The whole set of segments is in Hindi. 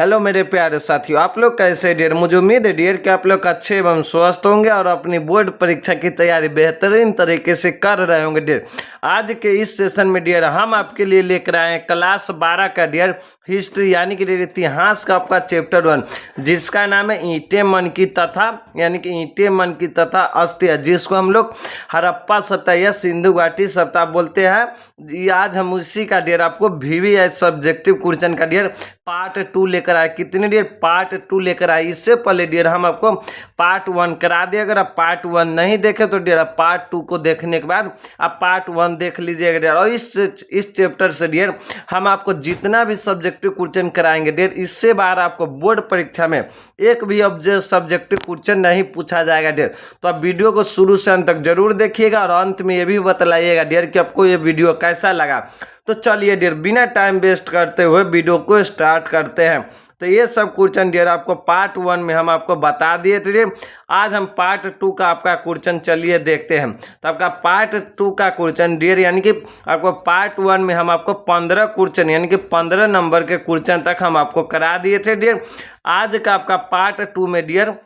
हेलो मेरे प्यारे साथियों, आप लोग कैसे डियर। मुझे उम्मीद है डियर कि आप लोग अच्छे एवं स्वस्थ होंगे और अपनी बोर्ड परीक्षा की तैयारी बेहतरीन तरीके से कर रहे होंगे डियर। आज के इस सेशन में डियर हम आपके लिए लेकर आए हैं क्लास 12 का डियर हिस्ट्री यानी कि डियर इतिहास का आपका चैप्टर 1, जिसका नाम है ईंटें मन की तथा यानी कि ईंटें मन की तथा अस्थियां, जिसको हम लोग हड़प्पा सभ्यता या सिंधु घाटी सभ्यता बोलते हैं। आज हम उसी का डियर आपको VVS सब्जेक्टिव क्वेश्चन का डियर पार्ट 2 लेकर आए। कितने डियर? पार्ट 2 लेकर आए। इससे पहले डियर हम आपको पार्ट 1 करा दिए। अगर आप पार्ट 1 नहीं देखे तो डियर आप पार्ट 2 को देखने के बाद आप पार्ट 1 देख लीजिएगा डियर। और इस चैप्टर से डियर हम आपको जितना भी सब्जेक्टिव क्वेश्चन कराएंगे डियर, इससे बाहर आपको बोर्ड परीक्षा में एक भी सब्जेक्टिव क्वेश्चन नहीं पूछा जाएगा डियर। तो आप वीडियो को शुरू से अंत तक जरूर देखिएगा और अंत में ये भी बतलाइएगा डियर कि आपको ये वीडियो कैसा लगा। तो चलिए डियर बिना टाइम वेस्ट करते हुए वीडियो को स्टार्ट करते हैं। तो ये सब क्वेश्चन डियर आपको पार्ट 1 में हम आपको बता दिए थे डियर। आज हम पार्ट 2 का आपका क्वेश्चन चलिए देखते हैं। तो आपका पार्ट 2 का क्वेश्चन डियर यानी कि आपको पार्ट 1 में हम आपको 15 क्वेश्चन यानी कि 15 नंबर के क्वेश्चन तक हम आपको करा दिए थे डियर। आज का आपका पार्ट 2 में डियर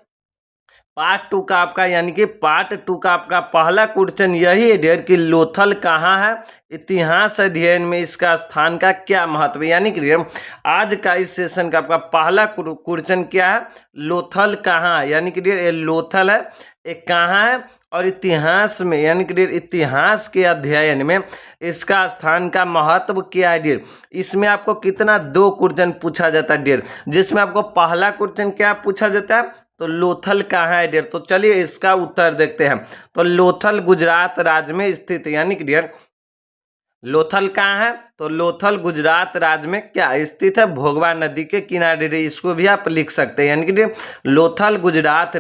पार्ट 2 का आपका यानी कि पार्ट 2 का आपका पहला क्वेश्चन यही है डियर कि लोथल कहाँ है, इतिहास अध्ययन में इसका स्थान का क्या महत्व है। यानी कि डियर आज का इस सेशन का आपका पहला क्वेश्चन क्या है, लोथल कहाँ है। यानी कि डियर ये लोथल है, एक कहाँ है और इतिहास में यानी कि डियर इतिहास के अध्ययन में इसका स्थान का महत्व क्या है डियर। इसमें आपको कितना 2 क्वेश्चन पूछा जाता है डियर, जिसमें आपको पहला क्वेश्चन क्या पूछा जाता है, तो लोथल कहाँ है डियर। तो चलिए इसका उत्तर देखते हैं। तो लोथल गुजरात राज्य में स्थित यानी कि डियर लोथल कहाँ है, तो लोथल गुजरात राज्य में क्या स्थित है, भोगवा नदी के किनारे। इसको भी आप लिख सकते हैं यानी कि लोथल गुजरात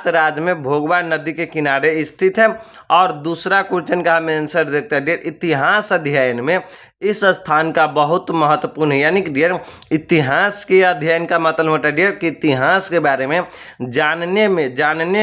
राज्य में भोगवा नदी के किनारे स्थित है। और दूसरा क्वेश्चन का हम आंसर देखते हैं डियर इतिहास अध्ययन में इस स्थान का बहुत महत्वपूर्ण है। यानी कि डियर इतिहास के अध्ययन का मतलब होता है डियर कि इतिहास के बारे में जानने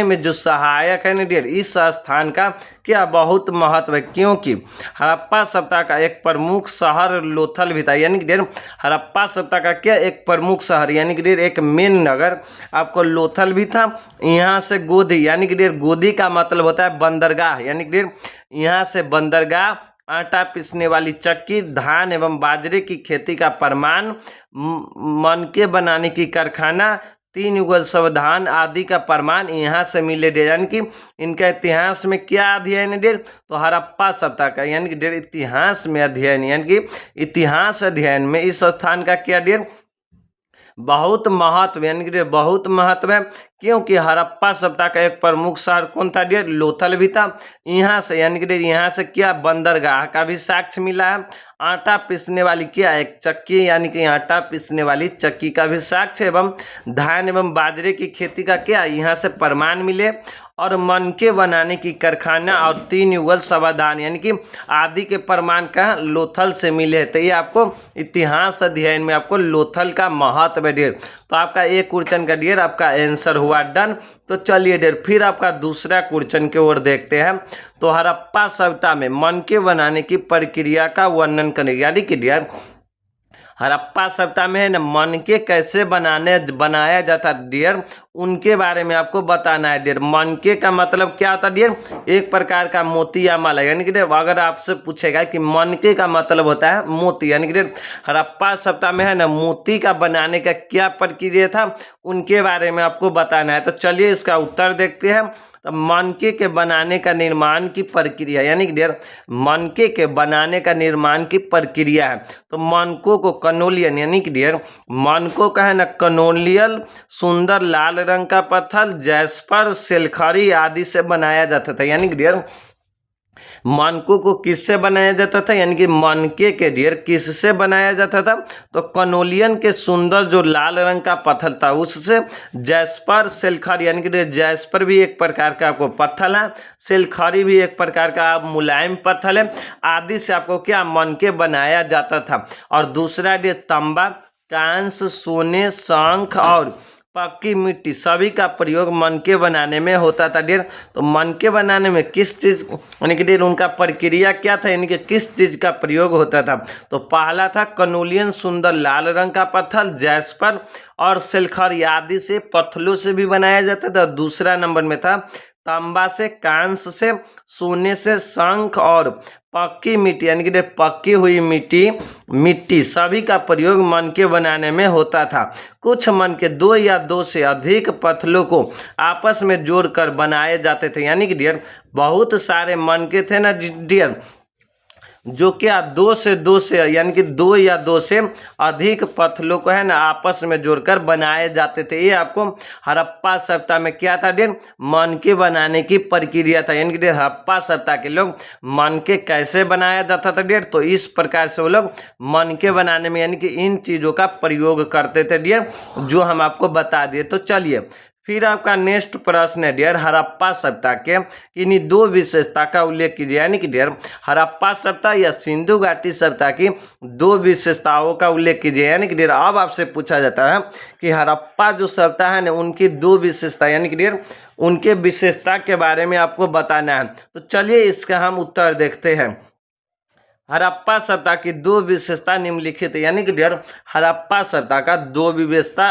में जो सहायक है ना डियर, इस स्थान का क्या बहुत महत्व है। क्योंकि हड़प्पा सभ्यता का एक प्रमुख शहर लोथल भी था। यानी कि डियर हड़प्पा सभ्यता का क्या एक प्रमुख शहर यानी कि डियर एक मेन नगर आपको लोथल भी था। यहाँ से गोदी यानी कि डियर गोदी का मतलब होता है बंदरगाह। यानी कि डियर यहाँ से बंदरगाह, आटा पीसने वाली चक्की, धान एवं बाजरे की खेती का प्रमाण, मनके बनाने की कारखाना, 3 युगल संविधान आदि का प्रमाण यहाँ से मिले डियर। यानी कि इनका इतिहास में क्या अध्ययन है डियर, तो हड़प्पा सभ्यता का यानी कि डियर इतिहास में अध्ययन यानी कि इतिहास अध्ययन में इस स्थान का क्या डियर बहुत महत्व यानी कि बहुत महत्व है। क्योंकि हड़प्पा सभ्यता का एक प्रमुख शहर कौन था डियर, लोथल भी था। यहाँ से यानी कि डियर यहाँ से क्या बंदरगाह का भी साक्ष्य मिला है। आटा पीसने वाली क्या एक चक्की यानी कि आटा पीसने वाली चक्की का भी साक्ष्य एवं धान एवं बाजरे की खेती का क्या यहाँ से प्रमाण मिले। और मनके बनाने की कारखाना और 3 युगल संविधान यानी कि आदि के प्रमाण का लोथल से मिले। तो ये आपको इतिहास अध्ययन में आपको लोथल का महत्व है डियर। तो आपका एक क्वेश्चन का डियर आपका आंसर हुआ डन। तो चलिए डियर फिर आपका दूसरा क्वेश्चन की ओर देखते हैं। तो हड़प्पा सभ्यता में मनके बनाने की प्रक्रिया का वर्णन करें। यानी कि डियर हड़प्पा सभ्यता में है ना मनके कैसे बनाया जाता डियर, उनके बारे में आपको बताना है डियर। मनके का मतलब क्या होता है डियर, एक प्रकार का मोती या माला। यानी कि अगर आपसे पूछेगा कि मनके का मतलब होता है मोती, यानी कि डियर हड़प्पा सभ्यता में है ना मोती का बनाने का क्या प्रक्रिया था, उनके बारे में आपको बताना है। तो चलिए इसका उत्तर देखते हैं। तो मनके के बनाने का निर्माण की प्रक्रिया यानी कि डियर मनके के बनाने का निर्माण की प्रक्रिया है। तो मनकों को कनोलियन यानी कि डियर मनकों का है ना कनोलियल, सुंदर लाल रंग का पत्थर, जैस्पर, सिलखरी आदि से बनाया जाता था। यानी कि डियर मनकों को किससे बनाया जाता था, यानी कि मनके के डियर किससे बनाया जाता था, तो कनोलियन के सुंदर जो लाल रंग का पत्थर था उससे, जैस्पर, सिलखरी यानी कि जैस्पर भी एक प्रकार का आपको पत्थर है, सिलखरी भी एक प्रकार का मुलायम पत्थर है, आदि से आपको क्या मनके बनाया जाता था। और दूसरा डियर तांबा, कांस्य, सोने, शंख और पक्की मिट्टी सभी का प्रयोग मनके बनाने में होता था डियर। तो मनके बनाने में किस चीज़ यानी कि डियर उनका प्रक्रिया क्या था, यानी कि किस चीज़ का प्रयोग होता था। तो पहला था कनोलियन सुंदर लाल रंग का पत्थर, जैस्पर और सिल्खर आदि से पत्थरों से भी बनाया जाता था। दूसरा नंबर में था तांबा से, कांस से, सोने से, शंख और पक्की मिट्टी यानी कि पक्की हुई मिट्टी सभी का प्रयोग मनके बनाने में होता था। कुछ मनके दो या दो से अधिक पत्थरों को आपस में जोड़कर बनाए जाते थे, यानी कि डियर बहुत सारे मनके थे ना डियर, जो क्या दो से यानी कि दो या दो से अधिक पत्थरों को है ना आपस में जोड़कर बनाए जाते थे। ये आपको हड़प्पा सभ्यता में क्या था डियर, मनके बनाने की प्रक्रिया था। यानी कि डियर हड़प्पा सभ्यता के लोग मनके कैसे बनाया जाता था डियर, तो इस प्रकार से वो लोग मनके बनाने में यानी कि इन चीज़ों का प्रयोग करते थे डियर, जो हम आपको बता दिए। तो चलिए फिर आपका नेक्स्ट प्रश्न है डियर, हड़प्पा सभ्यता के इन्हीं दो विशेषता का उल्लेख कीजिए। यानी कि डियर हड़प्पा सभ्यता या सिंधु घाटी सभ्यता की दो विशेषताओं का उल्लेख कीजिए। यानी कि डियर अब आपसे पूछा जाता है कि हड़प्पा जो सभ्यता है ना उनकी दो विशेषता, यानी कि डियर उनके विशेषता के बारे में आपको बताना है। तो चलिए इसका हम उत्तर देखते हैं। हड़प्पा सभ्यता की दो विशेषता निम्नलिखित है। यानी कि डियर हड़प्पा सभ्यता का दो विशेषता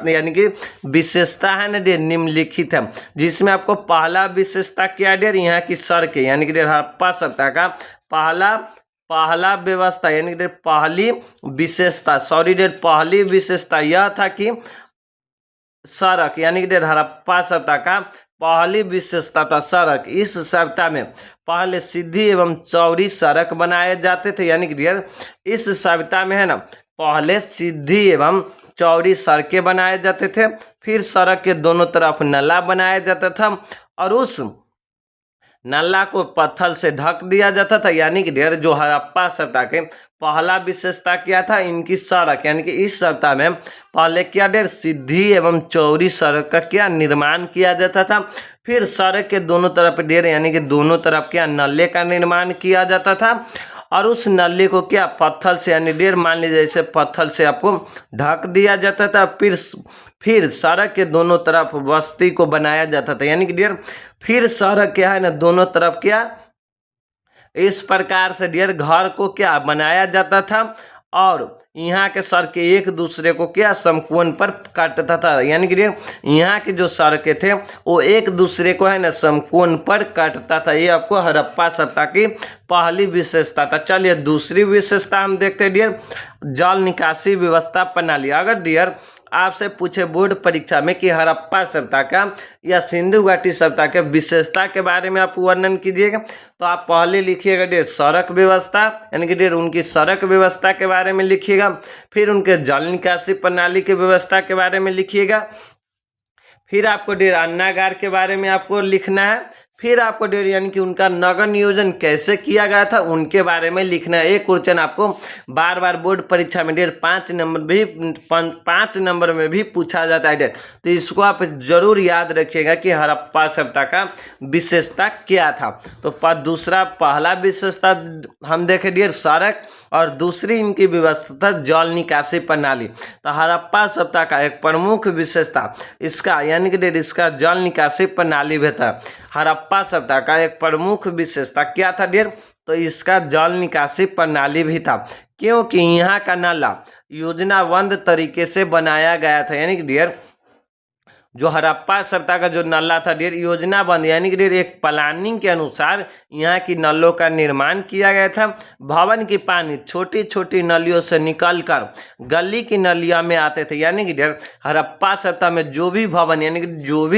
यानी कि विशेषता है ना डियर निम्नलिखित है, जिसमें आपको पहला विशेषता क्या डियर यहाँ की सड़क है। यानी कि डियर हड़प्पा सभ्यता का पहला व्यवस्था यानी कि पहली विशेषता यह था कि सड़क, यानी कि डियर हड़प्पा सभ्यता का पहली विशेषता था सड़क। इस सभ्यता में पहले सीधी एवं चौड़ी सड़क बनाए जाते थे। यानी कि डियर इस सभ्यता में है ना पहले सीधी एवं चौड़ी सड़कें बनाए जाते थे, फिर सड़क के दोनों तरफ नाला बनाया जाता था और उस नाला को पत्थर से ढक दिया जाता था। यानी कि डियर जो हड़प्पा सभ्यता के पहला विशेषता क्या था, इनकी सड़क, यानी कि इस सभ्यता में पहले क्या डियर सीधी एवं चौड़ी सड़क का क्या निर्माण किया जाता था, फिर सड़क के दोनों तरफ डियर यानी कि दोनों तरफ क्या नल्ले का निर्माण किया जाता था और उस नल्ले को क्या पत्थर से यानी डियर मान लीजिए जैसे पत्थर से आपको ढक दिया जाता था। फिर सड़क के दोनों तरफ बस्ती को बनाया जाता था। यानी कि डियर फिर सड़क क्या है ना दोनों तरफ क्या इस प्रकार से डियर घर को क्या बनाया जाता था और यहाँ के सड़कें एक दूसरे को क्या समकोण पर काटता था। यानी कि यहाँ की जो सड़कें थे वो एक दूसरे को है ना समकोण पर काटता था। ये आपको हड़प्पा सभ्यता की पहली विशेषता था। चलिए दूसरी विशेषता हम देखते हैं डियर जल निकासी व्यवस्था प्रणाली। अगर डियर आपसे पूछे बोर्ड परीक्षा में कि हड़प्पा सभ्यता का या सिंधु घाटी सभ्यता के विशेषता के बारे में आप वर्णन कीजिएगा, तो आप पहले लिखिएगा डियर सड़क व्यवस्था, यानी कि डियर उनकी सड़क व्यवस्था के बारे में लिखिएगा, फिर उनके जल निकासी प्रणाली की व्यवस्था के बारे में लिखिएगा, फिर आपको डियर अन्नागार के बारे में आपको लिखना है, फिर आपको डियर यानी कि उनका नगर नियोजन कैसे किया गया था उनके बारे में लिखना है। एक क्वेश्चन आपको बार बार बोर्ड परीक्षा में डियर 5 नंबर में भी पूछा जाता है डियर, तो इसको आप जरूर याद रखिएगा कि हड़प्पा सभ्यता का विशेषता क्या था। तो दूसरा पहला विशेषता हम देखें डियर सड़क और दूसरी इनकी व्यवस्था जल निकासी प्रणाली। तो हड़प्पा सभ्यता का एक प्रमुख विशेषता इसका यानी कि डियर इसका जल निकासी प्रणाली भी था। हड़प्पा सभ्यता का एक प्रमुख विशेषता क्या था डियर, तो इसका जल निकासी प्रणाली भी था, क्योंकि यहाँ का नाला योजनाबद्ध तरीके से बनाया गया था। यानी कि डियर जो हड़प्पा सभ्यता का जो नल्ला था डियर योजनाबद्ध यानी कि डियर एक प्लानिंग के अनुसार यहाँ की नलों का निर्माण किया गया था। भवन की पानी छोटी छोटी नलियों से निकलकर गली की नलियों में आते थे। यानी कि डियर हड़प्पा सभ्यता में जो भी भवन यानी कि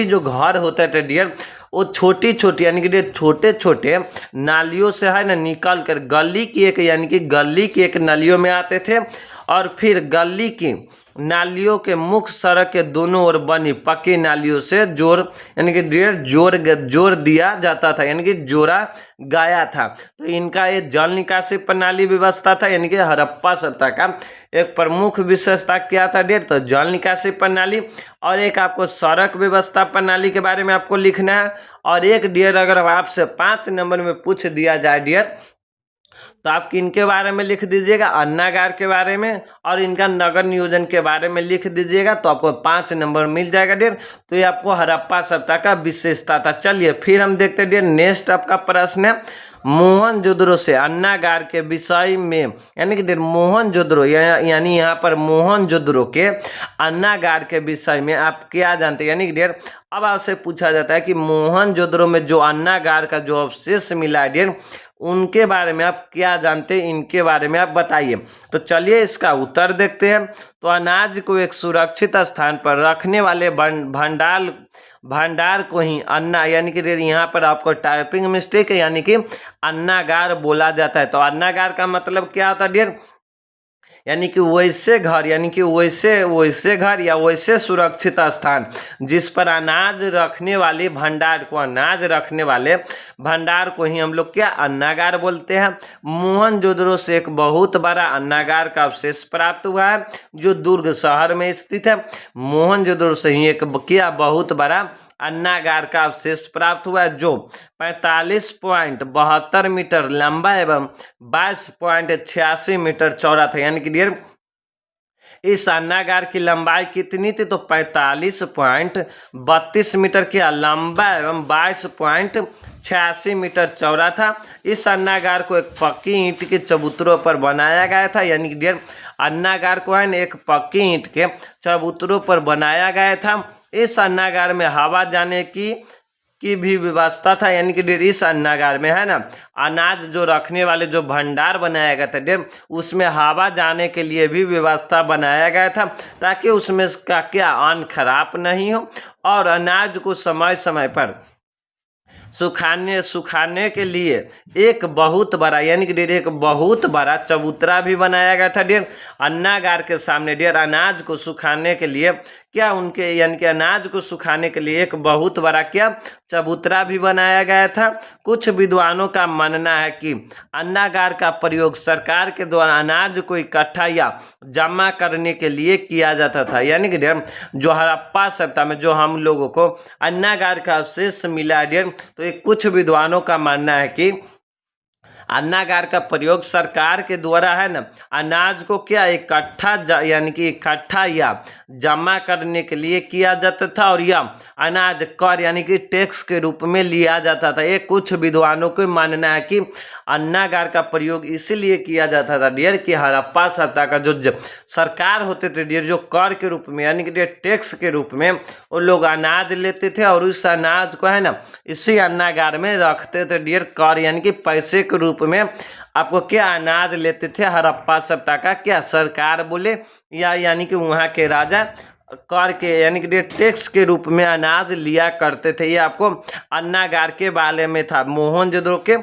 जो घर होते थे डियर वो छोटी छोटी यानी कि डियर छोटे छोटे नालियों से है ना निकल कर गली की एक नलियों में आते थे और फिर गली की नालियों के मुख्य सड़क के दोनों ओर बनी पक्की नालियों से यानी कि जोड़ दिया जाता था, यानी कि जोड़ा गया था। तो इनका ये जल निकासी प्रणाली व्यवस्था था। यानी कि हड़प्पा सभ्यता का एक प्रमुख विशेषता क्या था डियर, तो जल निकासी प्रणाली, और एक आपको सड़क व्यवस्था प्रणाली के बारे में आपको लिखना है। और एक डियर अगर आपसे 5 नंबर में पूछ दिया जाए डियर तो आप किनके बारे में लिख दीजिएगा, अन्नागार के बारे में और इनका नगर नियोजन के बारे में लिख दीजिएगा, तो आपको 5 नंबर मिल जाएगा डियर। तो ये आपको हड़प्पा सभ्यता का विशेषता था। चलिए फिर हम देखते हैं डियर, नेक्स्ट आपका प्रश्न है मोहनजोदड़ो से अन्नागार के विषय में, यानी कि डियर मोहनजोदड़ो यानी यहाँ पर मोहनजोदड़ो के अन्नागार के विषय में आप क्या जानते हैं। यानी कि डियर अब आपसे पूछा जाता है कि मोहनजोदड़ो में जो अन्नागार का जो अवशेष मिला है डियर, उनके बारे में आप क्या जानते हैं, इनके बारे में आप बताइए। तो चलिए इसका उत्तर देखते हैं। तो अनाज को एक सुरक्षित स्थान पर रखने वाले भंडार को ही अन्ना, यानी कि यहाँ पर आपको टाइपिंग मिस्टेक है, यानी कि अन्नागार बोला जाता है। तो अन्नागार का मतलब क्या होता है डियर, यानी कि वैसे घर, यानी कि वैसे घर या वैसे सुरक्षित स्थान जिस पर अनाज रखने वाले भंडार को ही हम लोग क्या अन्नागार बोलते हैं। मोहनजोदड़ो से एक बहुत बड़ा अन्नागार का अवशेष प्राप्त हुआ है जो दुर्ग शहर में स्थित है। मोहनजोदड़ो से ही एक क्या बहुत बड़ा अन्नागार का अवशेष प्राप्त हुआ है जो 45.72 मीटर लंबा एवं 22.86 मीटर चौड़ा था। यानी कि डियर इस अन्नागार की लंबाई कितनी थी, तो 45.32 मीटर की लंबा एवं 22.86 मीटर चौड़ा था। इस अन्नागार को एक पक्की ईंट के चबूतरों पर बनाया गया था। यानी कि डियर अन्नागार को है एक पक्की ईंट के चबूतरों पर बनाया गया था। इस अन्नागार में हवा जाने की भी व्यवस्था था। यानी कि डियर इस अन्नागार में है ना अनाज जो रखने वाले जो भंडार बनाया गया था डियर, उसमें हवा जाने के लिए भी व्यवस्था बनाया गया था ताकि उसमें का क्या अन्न खराब नहीं हो और अनाज को समय समय पर सुखाने के लिए एक बहुत बड़ा, यानी कि डियर एक बहुत बड़ा चबूतरा भी बनाया गया था डियर अन्नागार के सामने। डियर अनाज को सुखाने के लिए क्या उनके, यानी कि अनाज को सुखाने के लिए एक बहुत बड़ा क्या चबूतरा भी बनाया गया था। कुछ विद्वानों का मानना है कि अन्नागार का प्रयोग सरकार के द्वारा अनाज को इकट्ठा या जमा करने के लिए किया जाता था। यानी कि डियर जो हड़प्पा सभ्यता में जो हम लोगों को अन्नागार का अवशेष मिला डियर, तो एक कुछ विद्वानों का मानना है कि अन्नागार का प्रयोग सरकार के द्वारा है ना अनाज को क्या इकट्ठा यानी कि इकट्ठा या जमा करने के लिए किया जाता था और या अनाज कर यानी कि टैक्स के रूप में लिया जाता था। ये कुछ विद्वानों को मानना है कि अन्नागार का प्रयोग इसीलिए किया जाता था डियर कि हड़प्पा सभ्यता का जो सरकार होते थे डियर जो कर के रूप में यानी कि डियर टैक्स के रूप में वो लोग अनाज लेते थे और उस अनाज को है ना इसी अन्नागार में रखते थे डियर कर यानी कि पैसे के रूप में आपको क्या अनाज लेते थे हड़प्पा सभ्यता का क्या सरकार बोले या यानी कि वहाँ के राजा कर के यानी कि टैक्स के रूप में अनाज लिया करते थे। ये आपको अन्नागार के बारे में था। मोहनजोदड़ो के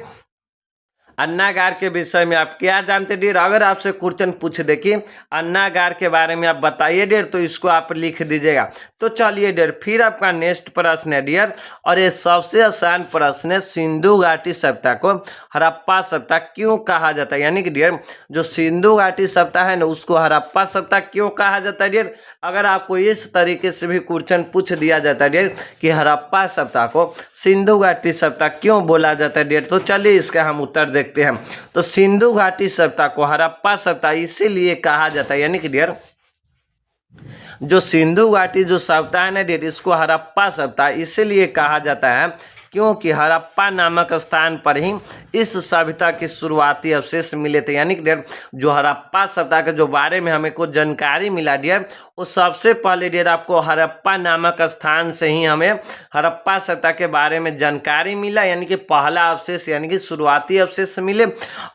अन्नागार के विषय में आप क्या जानते डियर, अगर आपसे क्वेश्चन पूछ दे कि अन्नागार के बारे में आप बताइए डियर, तो इसको आप लिख दीजिएगा। तो चलिए डियर फिर आपका नेक्स्ट प्रश्न है डियर, और ये सबसे आसान प्रश्न है, सिंधु घाटी सभ्यता को हड़प्पा सभ्यता क्यों कहा जाता है। यानी कि डियर जो सिंधु घाटी सभ्यता है ना उसको हड़प्पा सभ्यता क्यों कहा जाता है डियर। अगर आपको इस तरीके से भी क्वेश्चन पूछ दिया जाता है डियर कि हड़प्पा सभ्यता को सिंधु घाटी सभ्यता क्यों बोला जाता है डियर, तो चलिए इसका हम उत्तर देखते हैं। तो सिंधु घाटी सभ्यता को हड़प्पा सभ्यता इसीलिए कहा जाता है, यानी कि डियर जो सिंधु घाटी जो सभ्यता है ना डियर इसको हड़प्पा सभ्यता इसीलिए कहा जाता है क्योंकि हड़प्पा नामक स्थान पर ही इस सभ्यता की शुरुआती अवशेष मिले थे। यानी कि डियर जो हड़प्पा सभ्यता के जो बारे में हमें को जानकारी मिला डियर वो सबसे पहले डियर आपको हड़प्पा नामक स्थान से ही हमें हड़प्पा सभ्यता के बारे में जानकारी मिला, यानी कि पहला अवशेष यानी कि शुरुआती अवशेष मिले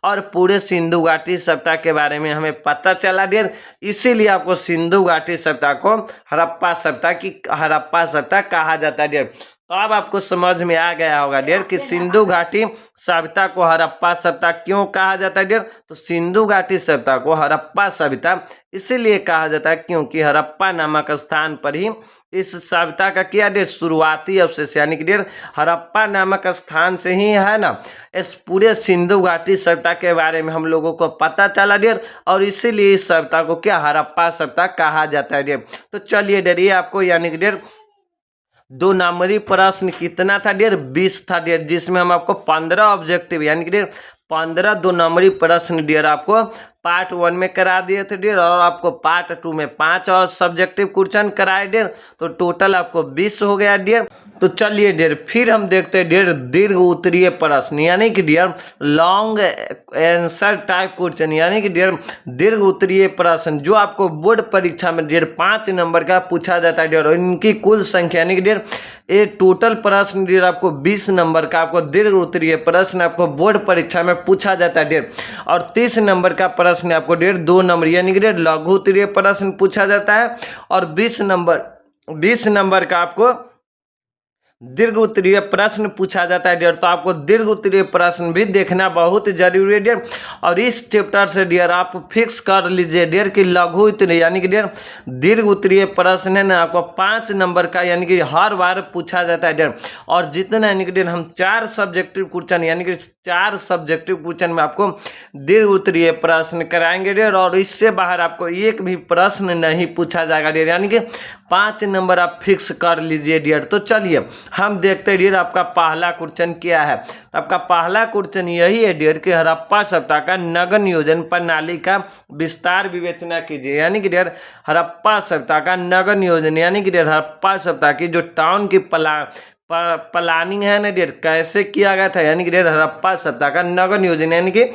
और पूरे सिंधु घाटी सभ्यता के बारे में हमें पता चला डियर। इसीलिए आपको सिंधु घाटी सभ्यता को हड़प्पा सभ्यता कहा जाता है डियर। तो अब आपको समझ में आ गया होगा डियर कि सिंधु घाटी सभ्यता को हड़प्पा सभ्यता क्यों कहा जाता है डियर। तो सिंधु घाटी सभ्यता को हड़प्पा सभ्यता इसीलिए कहा जाता है क्योंकि हड़प्पा नामक स्थान पर ही इस सभ्यता का क्या डियर शुरुआती अवशेष यानी कि डियर हड़प्पा नामक स्थान से ही है ना इस पूरे सिंधु घाटी सभ्यता के बारे में हम लोगों को पता चला डियर, और इसीलिए इस सभ्यता को क्या हड़प्पा सभ्यता कहा जाता है डियर। तो चलिए डियर ये आपको यानी कि डियर 2 नंबरी प्रश्न कितना था डियर 20 था डियर, जिसमें हम आपको 15 ऑब्जेक्टिव यानी कि डियर 15 2 नंबरी प्रश्न डियर आपको पार्ट 1 में करा दिए थे डियर, और आपको पार्ट 2 में 5 और सब्जेक्टिव क्वेश्चन कराए डियर, तो टोटल आपको 20 हो गया डियर। तो चलिए डियर फिर हम देखते हैं डियर दीर्घ उत्तरीय प्रश्न, यानी कि डियर लॉन्ग आंसर टाइप क्वेश्चन, यानी कि डियर दीर्घ उत्तरीय प्रश्न जो आपको बोर्ड परीक्षा में डियर 5 नंबर का पूछा जाता है डियर, और इनकी कुल संख्या यानी कि डियर ये टोटल प्रश्न डियर आपको 20 नंबर का आपको दीर्घ उत्तरीय प्रश्न आपको बोर्ड परीक्षा में पूछा जाता है डियर, और 30 नंबर का प्रश्न आपको डियर 2 नंबर यानी कि डियर लघु उत्तरीय प्रश्न पूछा जाता है, और 20 नंबर का आपको दीर्घ उत्तरीय प्रश्न पूछा जाता है डियर। तो आपको दीर्घ उत्तरीय प्रश्न भी देखना बहुत जरूरी है डियर, और इस चैप्टर से डियर आप फिक्स कर लीजिए डियर कि लघु उत्तरीय यानी कि डियर दीर्घ उत्तरीय प्रश्न है ना आपको 5 नंबर का यानी कि हर बार पूछा जाता है डियर, और जितना यानी कि डियर हम 4 सब्जेक्टिव क्वेश्चन यानी कि 4 सब्जेक्टिव क्वेश्चन में आपको दीर्घ उत्तरीय प्रश्न कराएंगे डियर, और इससे बाहर आपको एक भी प्रश्न नहीं पूछा जाएगा डियर, यानी कि 5 नंबर आप फिक्स कर लीजिए डियर। तो चलिए हम देखते हैं डियर आपका पहला क्वेश्चन क्या है। आपका पहला क्वेश्चन यही है डियर कि हड़प्पा सभ्यता का नगर नियोजन प्रणाली का विस्तार विवेचना कीजिए, यानी कि डियर हड़प्पा सभ्यता का नगर नियोजन यानी कि डियर हड़प्पा सभ्यता की जो टाउन की प्लानिंग है ना डियर कैसे किया गया था, यानी कि डियर हड़प्पा सभ्यता का नगर नियोजन यानी कि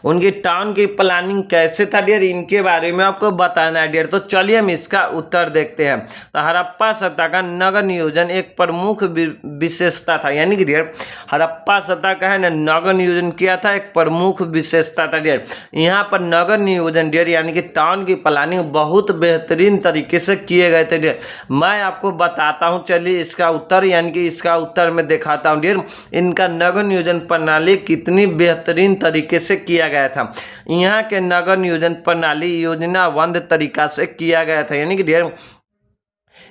उनकी टाउन की प्लानिंग कैसे था डियर, इनके बारे में आपको बताना है डियर। तो चलिए हम इसका उत्तर देखते हैं। तो हड़प्पा सभ्यता का नगर नियोजन एक प्रमुख विशेषता था, यानी कि डियर हड़प्पा सभ्यता का है ना नगर नियोजन किया था एक प्रमुख विशेषता था डियर। यहाँ पर नगर नियोजन डियर यानी कि टाउन की प्लानिंग बहुत बेहतरीन तरीके से किए गए थे डियर। मैं आपको बताता हूँ, चलिए इसका उत्तर यानी कि इसका उत्तर मैं दिखाता हूँ डियर इनका नगर नियोजन प्रणाली कितनी बेहतरीन तरीके से किया गया था। यहाँ के नगर नियोजन प्रणाली योजनाबद्ध तरीका से किया गया था, यानी कि डियर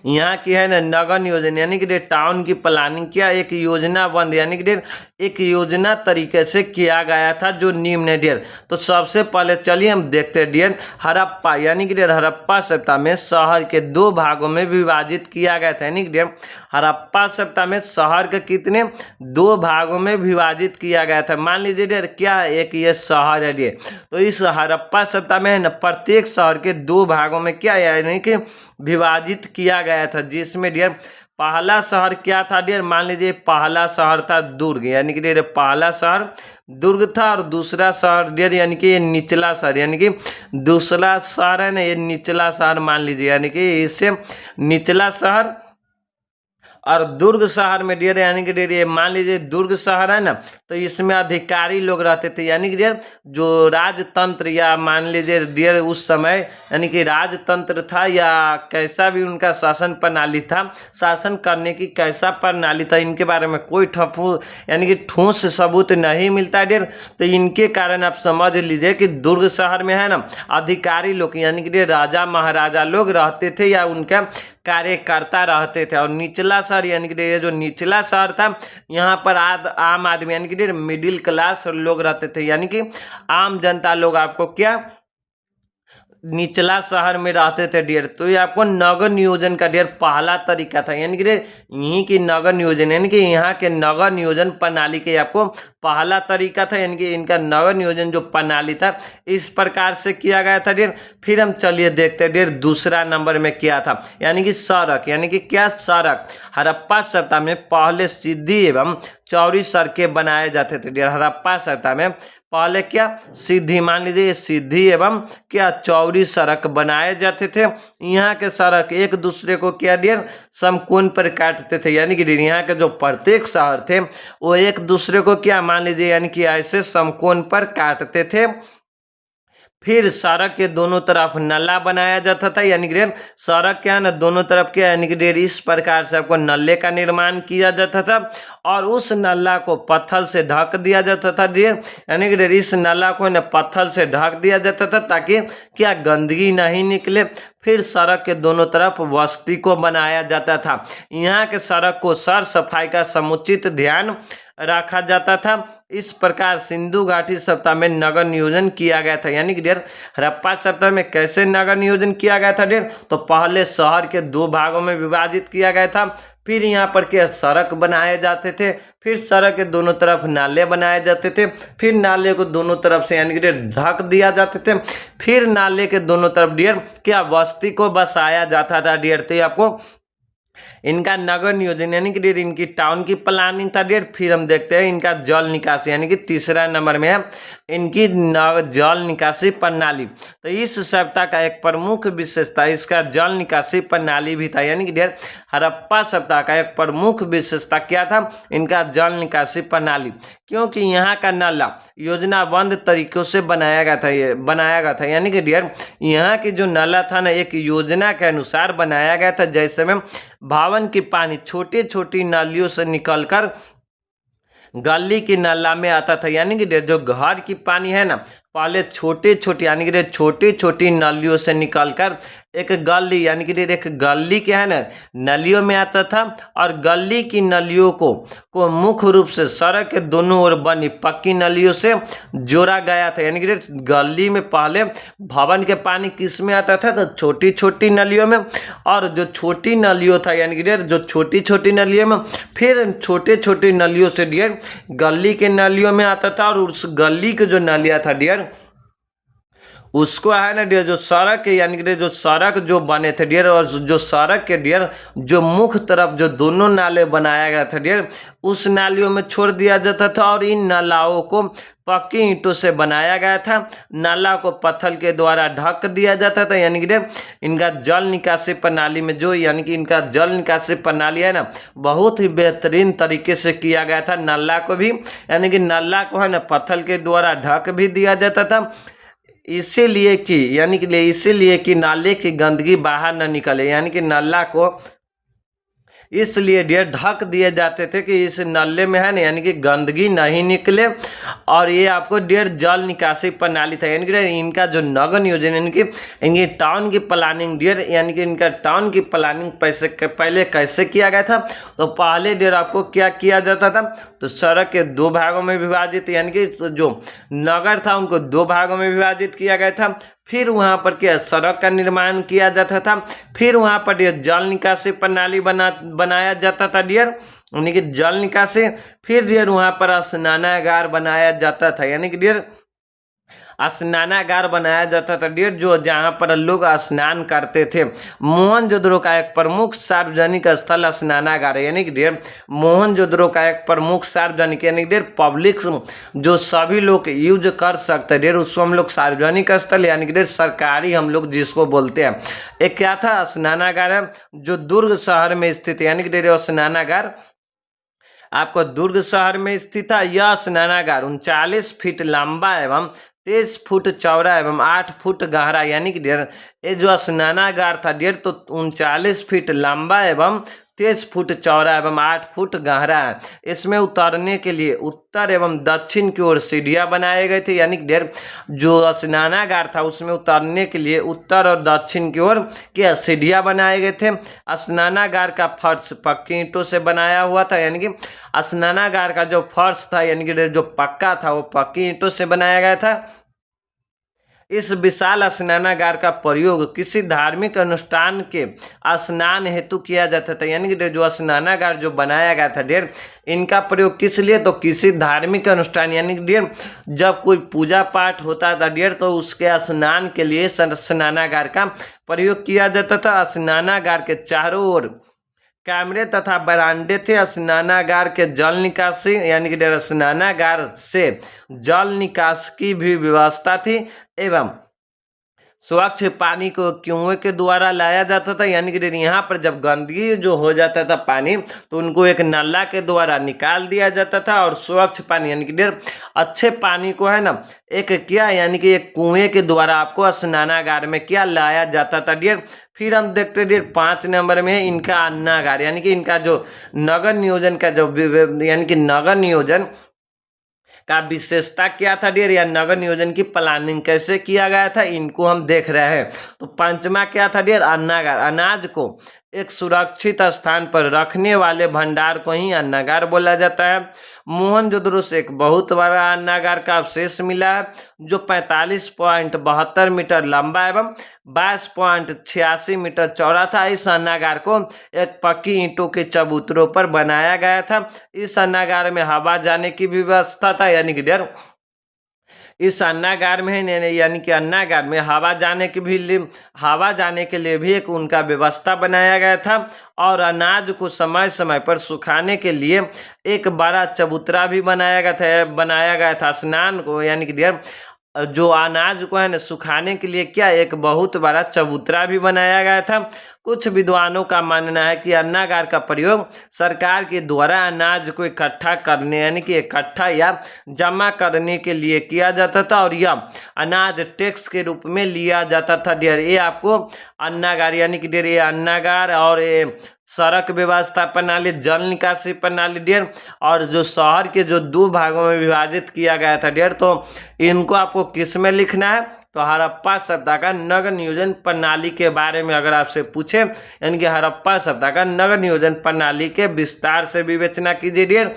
यहाँ की है ना नगर नियोजन यानी कि टाउन की प्लानिंग किया एक योजनाबद्ध यानी कि एक योजना तरीके से किया गया था जो निम्न है डियर। तो सबसे पहले चलिए हम देखते हैं डियर हड़प्पा यानी कि डियर हड़प्पा सभ्यता में शहर के 2 भागों में विभाजित किया गया था, यानी कि डियर हड़प्पा सभ्यता में शहर के कितने 2 भागों में विभाजित किया गया था। मान लीजिए डियर क्या एक ये शहर है डियर, तो इस हड़प्पा सभ्यता में है ना प्रत्येक शहर के 2 भागों में क्या यानी कि विभाजित किया गया था, जिसमें डियर पहला शहर क्या था डियर, मान लीजिए पहला शहर था दुर्ग यानी कि डियर पहला शहर दुर्ग था, और दूसरा शहर डियर यानी कि ये निचला शहर यानी कि दूसरा शहर है ना ये निचला शहर मान लीजिए, यानी कि इससे निचला शहर और दुर्ग शहर में डियर यानी कि डियर ये मान लीजिए दुर्ग शहर है ना, तो इसमें अधिकारी लोग रहते थे, यानी कि डियर जो राजतंत्र या मान लीजिए डियर उस समय यानी कि राजतंत्र था या कैसा भी उनका शासन प्रणाली था, शासन करने की कैसा प्रणाली था इनके बारे में कोई यानी कि ठोस सबूत नहीं मिलता है डियर। तो इनके कारण आप समझ लीजिए कि दुर्ग शहर में है ना अधिकारी लोग यानी कि डियर राजा महाराजा लोग रहते थे या उनका कार्यकर्ता रहते थे, और निचला शहर यानी कि ये जो निचला शहर था यहाँ पर आम आदमी यानी कि मिडिल क्लास लोग रहते थे, यानी कि आम जनता लोग आपको क्या निचला शहर में रहते थे डियर। तो ये आपको नगर नियोजन का डियर पहला तरीका था, यानी कि यहीं की नगर नियोजन यानी कि यहाँ के नगर नियोजन प्रणाली के आपको पहला तरीका था, यानी कि इनका नगर नियोजन जो प्रणाली था इस प्रकार से किया गया था डियर। फिर हम चलिए देखते हैं डियर दूसरा नंबर में क्या था, यानी कि सड़क यानी कि क्या सड़क हड़प्पा सभ्यता में पहले सीधी एवं चौड़ी सड़कें बनाए जाते थे डियर। हड़प्पा सभ्यता में पहले क्या सीधी मान लीजिए सीधी एवं क्या चौड़ी सड़क बनाए जाते थे। यहाँ के सड़क एक दूसरे को क्या डियर समकोण पर काटते थे, यानी कि यहाँ के जो प्रत्येक शहर थे वो एक दूसरे को क्या मान लीजिए यानी कि ऐसे समकोण पर काटते थे। फिर सड़क के दोनों तरफ नल्ला बनाया जाता था, यानी कि सड़क क्या है ना दोनों तरफ क्या यानी कि इस प्रकार से आपको नल्ले का निर्माण किया जाता था, और उस नल्ला को पत्थर से ढक दिया जाता था डियर, यानी कि इस नल्ला को ना पत्थर से ढक दिया जाता था ताकि क्या गंदगी नहीं निकले। फिर सड़क के दोनों तरफ बस्ती को बनाया जाता था। यहाँ के सड़क को साफ सफाई का समुचित ध्यान रखा जाता था। इस प्रकार सिंधु घाटी सभ्यता में नगर नियोजन किया गया था, यानी कि डियर हड़प्पा सभ्यता में कैसे नगर नियोजन किया गया था डियर, तो पहले शहर के 2 भागों में विभाजित किया गया था। फिर यहाँ पर क्या सड़क बनाए जाते थे, फिर सड़क के दोनों तरफ नाले बनाए जाते थे, फिर नाले को दोनों तरफ से यानी कि डियर ढक दिया जाते थे, फिर नाले के दोनों तरफ डियर क्या बस्ती को बसाया जाता था डियर। तो ये आपको इनका नगर नियोजन यानी कि डियर इनकी टाउन की प्लानिंग था डियर। फिर हम देखते हैं इनका जल निकासी यानी कि तीसरा नंबर में है इनकी जल निकासी प्रणाली। तो इस सभ्यता का एक प्रमुख विशेषता इसका जल निकासी प्रणाली भी था, यानी कि डियर हड़प्पा सभ्यता का एक प्रमुख विशेषता क्या था, इनका जल निकासी प्रणाली, क्योंकि यहाँ का नाला योजनाबद्ध तरीकों से बनाया गया था यानी कि डियर यहाँ की जो नाला था ना एक योजना के अनुसार बनाया गया था। जैसे में भवन की पानी छोटी छोटी नालियों से निकलकर गली की नाला में आता था, यानी कि जो घर की पानी है ना पहले छोटे छोटे यानी कि छोटी छोटी नालियों से निकलकर एक गली यानी कि एक गली क्या है ना नलियों में आता था, और गली की नलियों को मुख्य रूप से सड़क के दोनों ओर बनी पक्की नलियों से जोड़ा गया था। यानी कि गली में पहले भवन के पानी किस में आता था, तो छोटी छोटी नलियों में, और जो छोटी नलियों था यानी कि जो छोटी छोटी नलियों में फिर छोटे छोटी नलियों से डियर गली के नलियों में आता था, और उस गली के जो नलिया था डियर उसको है ना डियर जो सड़क यानी कि जो सड़क जो बने थे डियर, और जो सड़क के डियर जो मुख्य तरफ जो दोनों नाले बनाया गया था डियर उस नालियों में छोड़ दिया जाता था, और इन नालाओं को पक्की ईंटों से बनाया गया था। नाला को पत्थर के द्वारा ढक दिया जाता था, यानी कि इनका जल निकासी प्रणाली में जो यानी कि इनका जल निकासी प्रणाली है ना बहुत ही बेहतरीन तरीके से किया गया था। नाला को भी यानी कि नाला को है ना पत्थर के द्वारा ढक भी दिया जाता था, इसीलिए कि नाले की गंदगी बाहर न निकले, यानी कि नाला को इसलिए डियर ढक दिए जाते थे कि इस नाले में है ना यानी कि गंदगी नहीं निकले। और ये आपको डियर जल निकासी प्रणाली था, यानी कि इनका जो नगर नियोजन यानी कि इनकी टाउन की प्लानिंग डियर यानी कि इनका टाउन की प्लानिंग पहले कैसे किया गया था। तो पहले डियर आपको क्या किया जाता था, तो सड़क के दो भागों में विभाजित यानी कि जो नगर था उनको दो भागों में विभाजित किया गया था, फिर वहाँ पर क्या सड़क का निर्माण किया जाता था, फिर वहाँ पर डियर जल निकासी प्रणाली बनाया जाता था डियर यानी कि जल निकासी, फिर डियर वहाँ पर स्नानागार बनाया जाता था, यानी कि डियर स्नानागार बनाया जाता था डियर जो जहाँ पर लोग स्नान करते थे। मोहनजोदड़ो का एक प्रमुख सार्वजनिक स्थल स्नानागार है, यानी कि डियर मोहनजोदड़ो का एक प्रमुख सार्वजनिक यानी कि डियर पब्लिक जो सभी लोग यूज कर सकते हैं डियर उसको हम लोग सार्वजनिक स्थल यानी कि डियर सरकारी हम लोग जिसको बोलते हैं। एक क्या था स्नानागार है जो दुर्ग शहर में स्थित है, यानी कि डियर स्नानागार आपको दुर्ग शहर में स्थित है। यह स्नानागार 39 फीट लंबा एवं 23 फुट चौड़ा एवं 8 फुट गहरा, यानी कि डियर ये जो स्नानागार था डियर तो 39 फीट लंबा एवं 23 फुट चौड़ा एवं 8 फुट गहरा है। इसमें उतरने के लिए उत्तर एवं दक्षिण की ओर सीढ़ियां बनाए गए थे, यानी कि डियर जो स्नानागार था उसमें उतरने के लिए उत्तर और दक्षिण की ओर क्या सीढ़ियां बनाए गए थे। स्नानागार का फर्श पक्की ईंटों से बनाया हुआ था, यानी कि स्नानागार का जो फर्श था यानी कि जो पक्का था वो पक्की ईंटों से बनाया गया था। इस विशाल स्नानागार का प्रयोग किसी धार्मिक अनुष्ठान के स्नान हेतु किया जाता था, यानी कि जो स्नानागार जो बनाया गया था डियर इनका प्रयोग किस लिए, तो किसी धार्मिक अनुष्ठान यानी कि डियर जब कोई पूजा पाठ होता था डियर तो उसके स्नान के लिए स्नानागार का प्रयोग किया जाता था। स्नानागार के चारों ओर कैमरे तथा बरामदे थे। स्नानागार के जल निकासी यानी कि डियर स्नानागार से जल निकास की भी व्यवस्था थी एवं स्वच्छ पानी को कुएं के द्वारा लाया जाता था, यानी कि यहाँ पर जब गंदगी जो हो जाता था पानी तो उनको एक नाला के द्वारा निकाल दिया जाता था, और स्वच्छ पानी यानी कि डियर अच्छे पानी को है ना एक क्या यानी कि एक कुएं के द्वारा आपको स्नानागार में क्या लाया जाता था डियर। फिर हम देखते हैं डियर 5 नंबर में इनका अन्नागार यानी कि इनका जो नगर नियोजन का जो यानी कि नगर नियोजन का विशेषता क्या था डियर या नगर नियोजन की प्लानिंग कैसे किया गया था इनको हम देख रहे हैं। तो पंचमा क्या था डियर अन्नागार, अनाज को एक सुरक्षित स्थान पर रखने वाले भंडार को ही अन्नागार बोला जाता है। मोहनजोदड़ो से एक बहुत बड़ा अन्नागार का अवशेष मिला है जो 45.72 मीटर लंबा एवं 22.86 मीटर चौड़ा था। इस अन्नागार को एक पक्की ईंटों के चबूतरों पर बनाया गया था। इस अन्नागार में हवा जाने की भी व्यवस्था था, यानी कि डियर इस अन्नागार में यानी कि अन्नागार में हवा जाने के लिए भी एक उनका व्यवस्था बनाया गया था और अनाज को समय समय पर सुखाने के लिए एक बड़ा चबूतरा भी बनाया गया था। स्नान को यानी कि डियर जो अनाज को है ना सुखाने के लिए क्या एक बहुत बड़ा चबूतरा भी बनाया गया था। कुछ विद्वानों का मानना है कि अन्नागार का प्रयोग सरकार के द्वारा अनाज को इकट्ठा करने यानी कि इकट्ठा या जमा करने के लिए किया जाता था और यह अनाज टैक्स के रूप में लिया जाता था। डियर ये आपको अन्नागार यानी कि डियर ये अन्नागार और ये सड़क व्यवस्था प्रणाली, जल निकासी प्रणाली डियर और जो शहर के जो 2 भागों में विभाजित किया गया था डियर, तो इनको आपको किस में लिखना है तो हड़प्पा सभ्यता का नगर नियोजन प्रणाली के बारे में अगर आपसे पूछे यानी कि हड़प्पा सभ्यता का नगर नियोजन प्रणाली के विस्तार से विवेचना कीजिए डियर।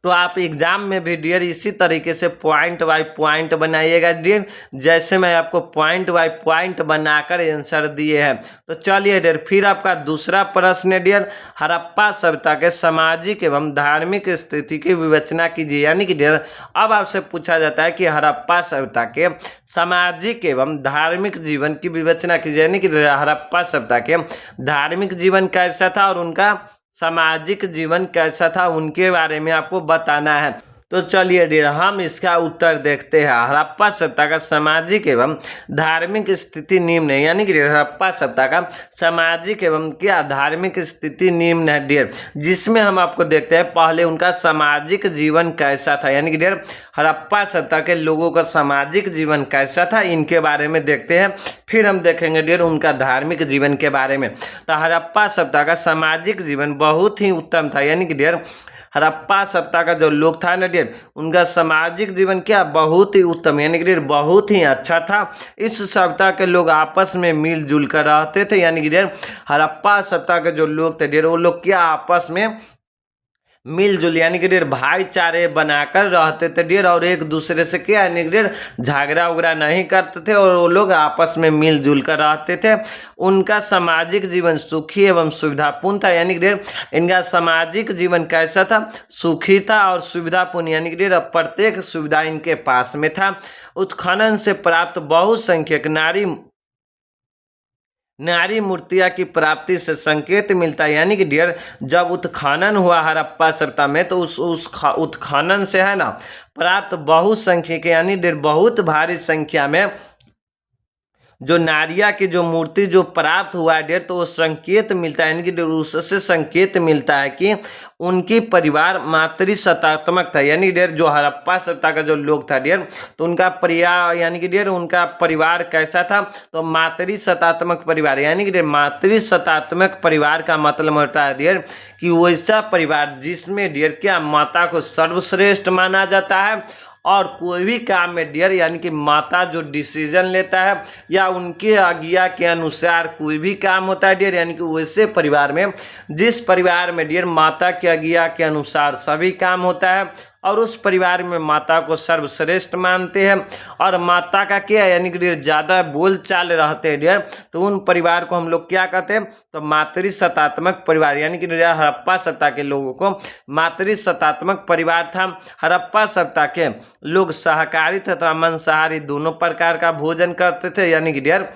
तो आप एग्जाम में भी डियर इसी तरीके से पॉइंट बाय पॉइंट बनाइएगा डियर, जैसे मैं आपको पॉइंट बाय पॉइंट बनाकर आंसर दिए हैं। तो चलिए डियर फिर आपका दूसरा प्रश्न है डियर, हड़प्पा सभ्यता के सामाजिक एवं धार्मिक स्थिति की विवेचना कीजिए। यानी कि डियर अब आपसे पूछा जाता है कि हड़प्पा सभ्यता के सामाजिक एवं धार्मिक जीवन की विवेचना कीजिए। यानी कि हड़प्पा सभ्यता के धार्मिक जीवन कैसा था और उनका सामाजिक जीवन कैसा था उनके बारे में आपको बताना है। तो चलिए डियर हम इसका उत्तर देखते हैं। हड़प्पा सभ्यता का सामाजिक एवं धार्मिक स्थिति निम्न है। यानी कि हड़प्पा सभ्यता का सामाजिक एवं क्या धार्मिक स्थिति निम्न है डियर, जिसमें हम आपको देखते हैं पहले उनका सामाजिक जीवन कैसा था। यानी कि डियर हड़प्पा सभ्यता के लोगों का सामाजिक जीवन कैसा था इनके बारे में देखते हैं, फिर हम देखेंगे डियर उनका धार्मिक जीवन के बारे में। तो हड़प्पा सभ्यता का सामाजिक जीवन बहुत ही उत्तम था। यानी कि डियर हड़प्पा सभ्यता का जो लोग था ना डियर उनका सामाजिक जीवन क्या बहुत ही उत्तम यानी कि डियर बहुत ही अच्छा था। इस सभ्यता के लोग आपस में मिलजुल कर रहते थे। यानी कि डियर हड़प्पा सभ्यता के जो लोग थे डियर वो लोग क्या आपस में मिलजुल यानी कि डियर भाईचारे बनाकर रहते थे डियर और एक दूसरे से क्या यानी कि डियर झगड़ा उगड़ा नहीं करते थे और वो लोग आपस में मिलजुल कर रहते थे। उनका सामाजिक जीवन सुखी एवं सुविधापूर्ण था। यानी कि डियर इनका सामाजिक जीवन कैसा था, सुखी था और सुविधापूर्ण यानी कि डियर प्रत्येक सुविधा इनके पास में था। उत्खनन से प्राप्त बहुसंख्यक नारी मूर्तियां की प्राप्ति से संकेत मिलता है। यानी कि डियर जब उत्खनन हुआ हड़प्पा सभ्यता में तो उस उत्खनन से है ना प्राप्त बहुसंख्यक यानी डियर बहुत भारी संख्या में जो नारिया की जो मूर्ति जो प्राप्त हुआ है डियर, तो वो संकेत मिलता है यानी कि उससे संकेत मिलता है कि उनकी परिवार मातृसत्तात्मक था। यानी डियर जो हड़प्पा सभ्यता का जो लोग था डियर तो उनका परिवार यानी कि डियर उनका परिवार कैसा था तो मातृसत्तात्मक परिवार। यानी कि डियर मातृसत्तात्मक परिवार का मतलब होता है डियर कि वैसा परिवार जिसमें डियर क्या माता को सर्वश्रेष्ठ माना जाता है और कोई भी काम में डियर यानी कि माता जो डिसीजन लेता है या उनके आज्ञा के अनुसार कोई भी काम होता है डियर, यानी कि वैसे परिवार में जिस परिवार में डियर माता की आज्ञा के अनुसार सभी काम होता है और उस परिवार में माता को सर्वश्रेष्ठ मानते हैं और माता का क्या यानी कि डियर ज़्यादा बोल चाल रहते हैं डियर, तो उन परिवार को हम लोग क्या कहते हैं तो मातृसत्तात्मक परिवार। यानी कि डियर हड़प्पा सभ्यता के लोगों को मातृसत्तात्मक परिवार था। हड़प्पा सभ्यता के लोग शाकाहारी तथा मांसाहारी दोनों प्रकार का भोजन करते थे। यानी कि डियर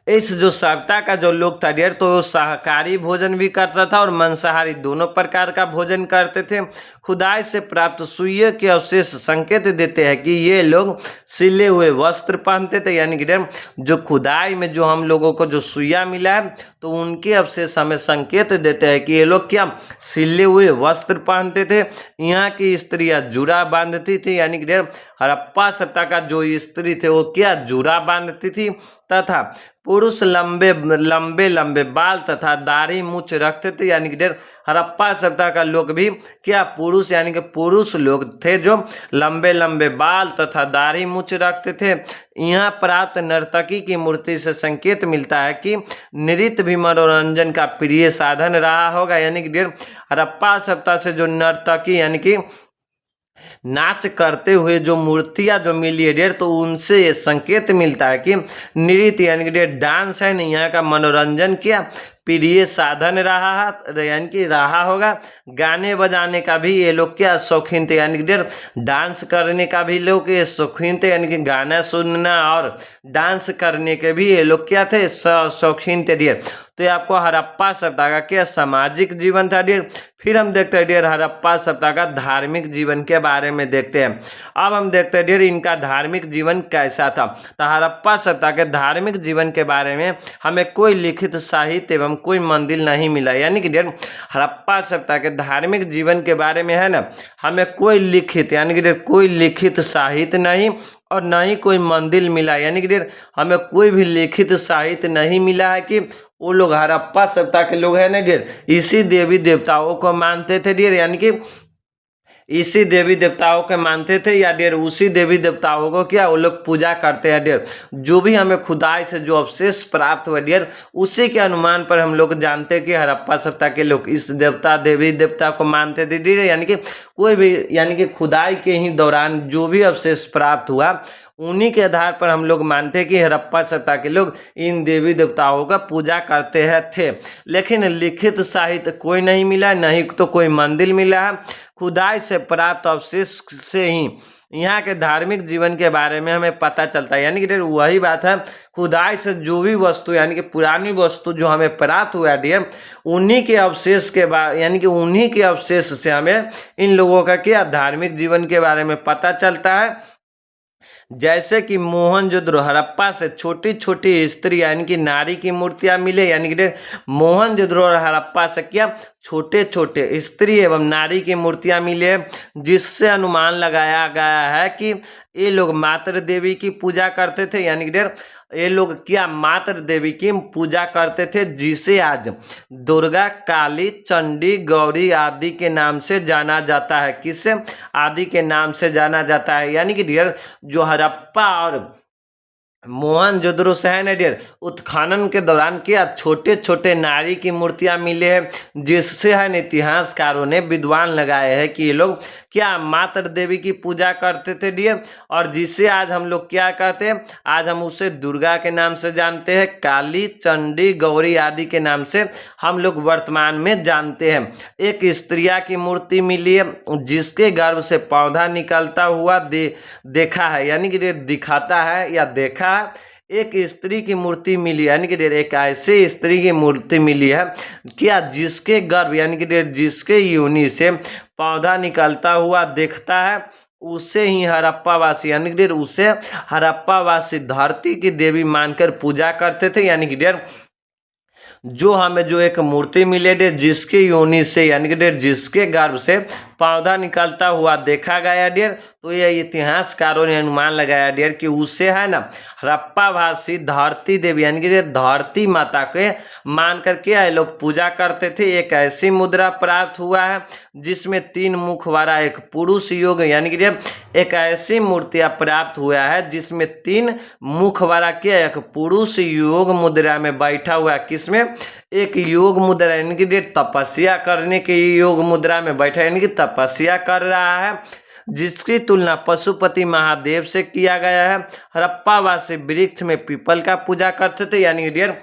इस जो सभ्यता का जो लोग था डियर तो वो शाकाहारी भोजन भी करता था और मांसाहारी दोनों प्रकार का भोजन करते थे। खुदाई से प्राप्त सुइयों के अवशेष संकेत देते हैं कि ये लोग सिले हुए वस्त्र पहनते थे। यानी कि डियर जो खुदाई में जो हम लोगों को जो सुइया मिला है तो उनके अवशेष हमें संकेत देते हैं कि ये लोग क्या सिले हुए वस्त्र पहनते थे। यहाँ की स्त्रियाँ जूड़ा बांधती थी। यानी कि डियर हड़प्पा सभ्यता का जो स्त्री थे वो क्या जूड़ा बांधती थी तथा पुरुष लंबे लंबे बाल तथा दाढ़ी मूछ रखते थे। यानी कि डियर हड़प्पा सभ्यता का लोग भी क्या पुरुष यानी कि पुरुष लोग थे जो लंबे लंबे बाल तथा दाढ़ी मूछ रखते थे। यहाँ प्राप्त नर्तकी की मूर्ति से संकेत मिलता है कि नृत्य भी मनोरंजन का प्रिय साधन रहा होगा। यानी कि हड़प्पा सभ्यता से जो नर्तकी यानी कि नाच करते हुए जो मूर्तियां जो मिली है डियर, तो उनसे ये संकेत मिलता है कि नृत्य यानी कि डियर डांस है ना, यहाँ का मनोरंजन क्या प्रिय साधन रहा है, यानी कि रहा होगा। गाने बजाने का भी ये लोग क्या शौकीन थे, यानी कि डियर डांस करने का भी लोग ये शौकीन थे, यानी कि गाना सुनना और डांस करने के भी ये लोग क्या थे शौकीन थे डियर। तो ये आपको हड़प्पा सभ्यता का क्या सामाजिक जीवन था डियर। फिर हम देखते हैं डियर हड़प्पा सभ्यता का धार्मिक जीवन के बारे में देखते हैं। अब हम देखते हैं डियर इनका धार्मिक जीवन कैसा था। तो हड़प्पा सभ्यता के धार्मिक जीवन के बारे में हमें कोई लिखित साहित्य एवं कोई मंदिर नहीं मिला। यानी कि डियर हड़प्पा सभ्यता के धार्मिक जीवन के बारे में है ना, हमें कोई लिखित यानी कि डियर कोई लिखित साहित्य नहीं और न ही कोई मंदिर मिला। यानी कि डियर हमें कोई भी लिखित साहित्य नहीं मिला है कि वो लोग हड़प्पा सभ्यता के लोग हैं ना डियर इसी देवी देवताओं को मानते थे डियर, यानी कि इसी देवी देवताओं के मानते थे या डियर उसी देवी देवताओं को क्या वो लोग पूजा करते हैं डियर। जो भी हमें खुदाई से जो अवशेष प्राप्त हुआ डियर उसी के अनुमान पर हम लोग जानते हैं कि हड़प्पा सभ्यता के लोग इस देवता देवी देवता को मानते थे डियर। यानी कि कोई भी यानी कि खुदाई के ही दौरान जो भी अवशेष प्राप्त हुआ उन्हीं के आधार पर हम लोग मानते हैं कि हड़प्पा सभ्यता के लोग इन देवी देवताओं का पूजा करते हैं थे। लेकिन लिखित साहित्य कोई नहीं मिला, नहीं तो कोई मंदिर मिला है। खुदाई से प्राप्त अवशेष से ही यहाँ के धार्मिक जीवन के बारे में हमें पता चलता है। यानी कि डियर वही बात है, खुदाई से जो भी वस्तु यानी कि पुरानी वस्तु जो हमें प्राप्त हुआ डियर उन्हीं के अवशेष के बाद यानी कि उन्हीं के अवशेष से हमें इन लोगों का क्या धार्मिक जीवन के बारे में पता चलता है। जैसे कि मोहनजोदड़ो हड़प्पा से छोटी छोटी स्त्री यानी कि नारी की मूर्तियां मिले। यानी कि मोहनजोदड़ो और हड़प्पा से क्या छोटे छोटे स्त्री एवं नारी की मूर्तियां मिले, जिससे अनुमान लगाया गया है कि ये लोग मातृ देवी की पूजा करते थे। यानी कि ये लोग क्या मातृ देवी की पूजा करते थे, जिसे आज दुर्गा, काली, चंडी, गौरी आदि के नाम से जाना जाता है। किससे आदि के नाम से जाना जाता है। यानी कि डियर जो हड़प्पा और मोहनजोदड़ो से है ना डियर उत्खनन के दौरान क्या छोटे छोटे नारी की मूर्तियां मिले हैं, जिससे है इतिहासकारों ने विद्वान लगाए हैं कि ये लोग क्या मातृ देवी की पूजा करते थे डियर। और जिसे आज हम लोग क्या कहते हैं, आज हम उसे दुर्गा के नाम से जानते हैं, काली, चंडी, गौरी आदि के नाम से हम लोग वर्तमान में जानते हैं। एक स्त्रिया की मूर्ति मिली है जिसके गर्भ से पौधा निकलता हुआ देखा है। यानी कि दिखाता है या देखा है। एक स्त्री की मूर्ति मिली यानी कि एक ऐसे स्त्री की मूर्ति मिली है क्या जिसके गर्भ यानी कि जिसके योनि से पौधा निकलता हुआ दिखता है। उसे ही हड़प्पावासी यानी कि उसे हड़प्पावासी धरती की देवी मानकर पूजा करते थे। यानी कि जो हमें जो एक मूर्ति मिले डियर जिसके योनि से यानी कि डियर जिसके गर्भ से पौधा निकलता हुआ देखा गया डियर, तो ये इतिहासकारों ने अनुमान लगाया डियर कि उससे है ना हड़प्पावासी धरती देवी यानी कि धरती माता के मान करके ये लोग पूजा करते थे। एक ऐसी मुद्रा प्राप्त हुआ है जिसमें 3 मुख वाला एक पुरुष योग यानी कि एक ऐसी मूर्तियां प्राप्त हुआ है जिसमें 3 मुख वाला क्या एक पुरुष योग मुद्रा में बैठा हुआ है। किसमें एक योग मुद्रा यानी कि तपस्या करने के योग मुद्रा में बैठा यानी कि तपस्या कर रहा है, जिसकी तुलना पशुपति महादेव से किया गया है। हड़प्पावासी वृक्ष में पीपल का पूजा करते थे। यानी डियर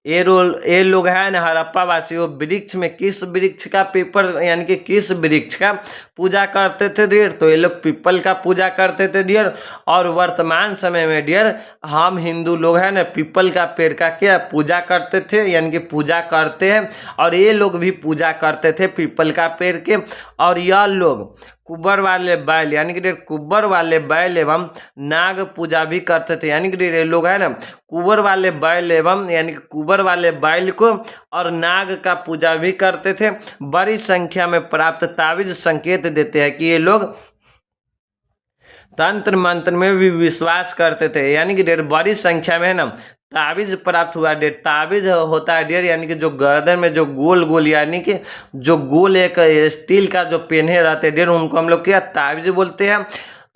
ये लोग है ना हड़प्पावासी वो वृक्ष में किस वृक्ष का पीपल यानी कि किस वृक्ष का पूजा करते थे डियर, तो ये लोग पीपल का पूजा करते थे डियर। और वर्तमान समय में डियर हम हिंदू लोग हैं ना पीपल का पेड़ का क्या पूजा करते थे यानी कि पूजा करते हैं, और ये लोग भी पूजा करते थे पीपल का पेड़ के। और यह लोग कुब्बर वाले बैल यानी कि कुब्बर वाले बैल एवं नाग पूजा भी करते थे। यानी कि ये लोग है ना कुब्बर वाले बैल एवं यानी कि कुब्बर वाले बैल को और नाग का पूजा भी करते थे। बड़ी संख्या में प्राप्त ताबीज संकेत देते हैं कि ये लोग तंत्र मंत्र में भी विश्वास करते थे, यानी कि डेढ़ बड़ी संख्या में है ना ताबीज प्राप्त हुआ। डेढ़ ताबीज होता है डेढ़, यानी कि जो गर्दन में जो गोल गोल, यानी कि जो गोल एक स्टील का जो पेन्हे रहते डेढ़, उनको हम लोग क्या ताबीज बोलते हैं।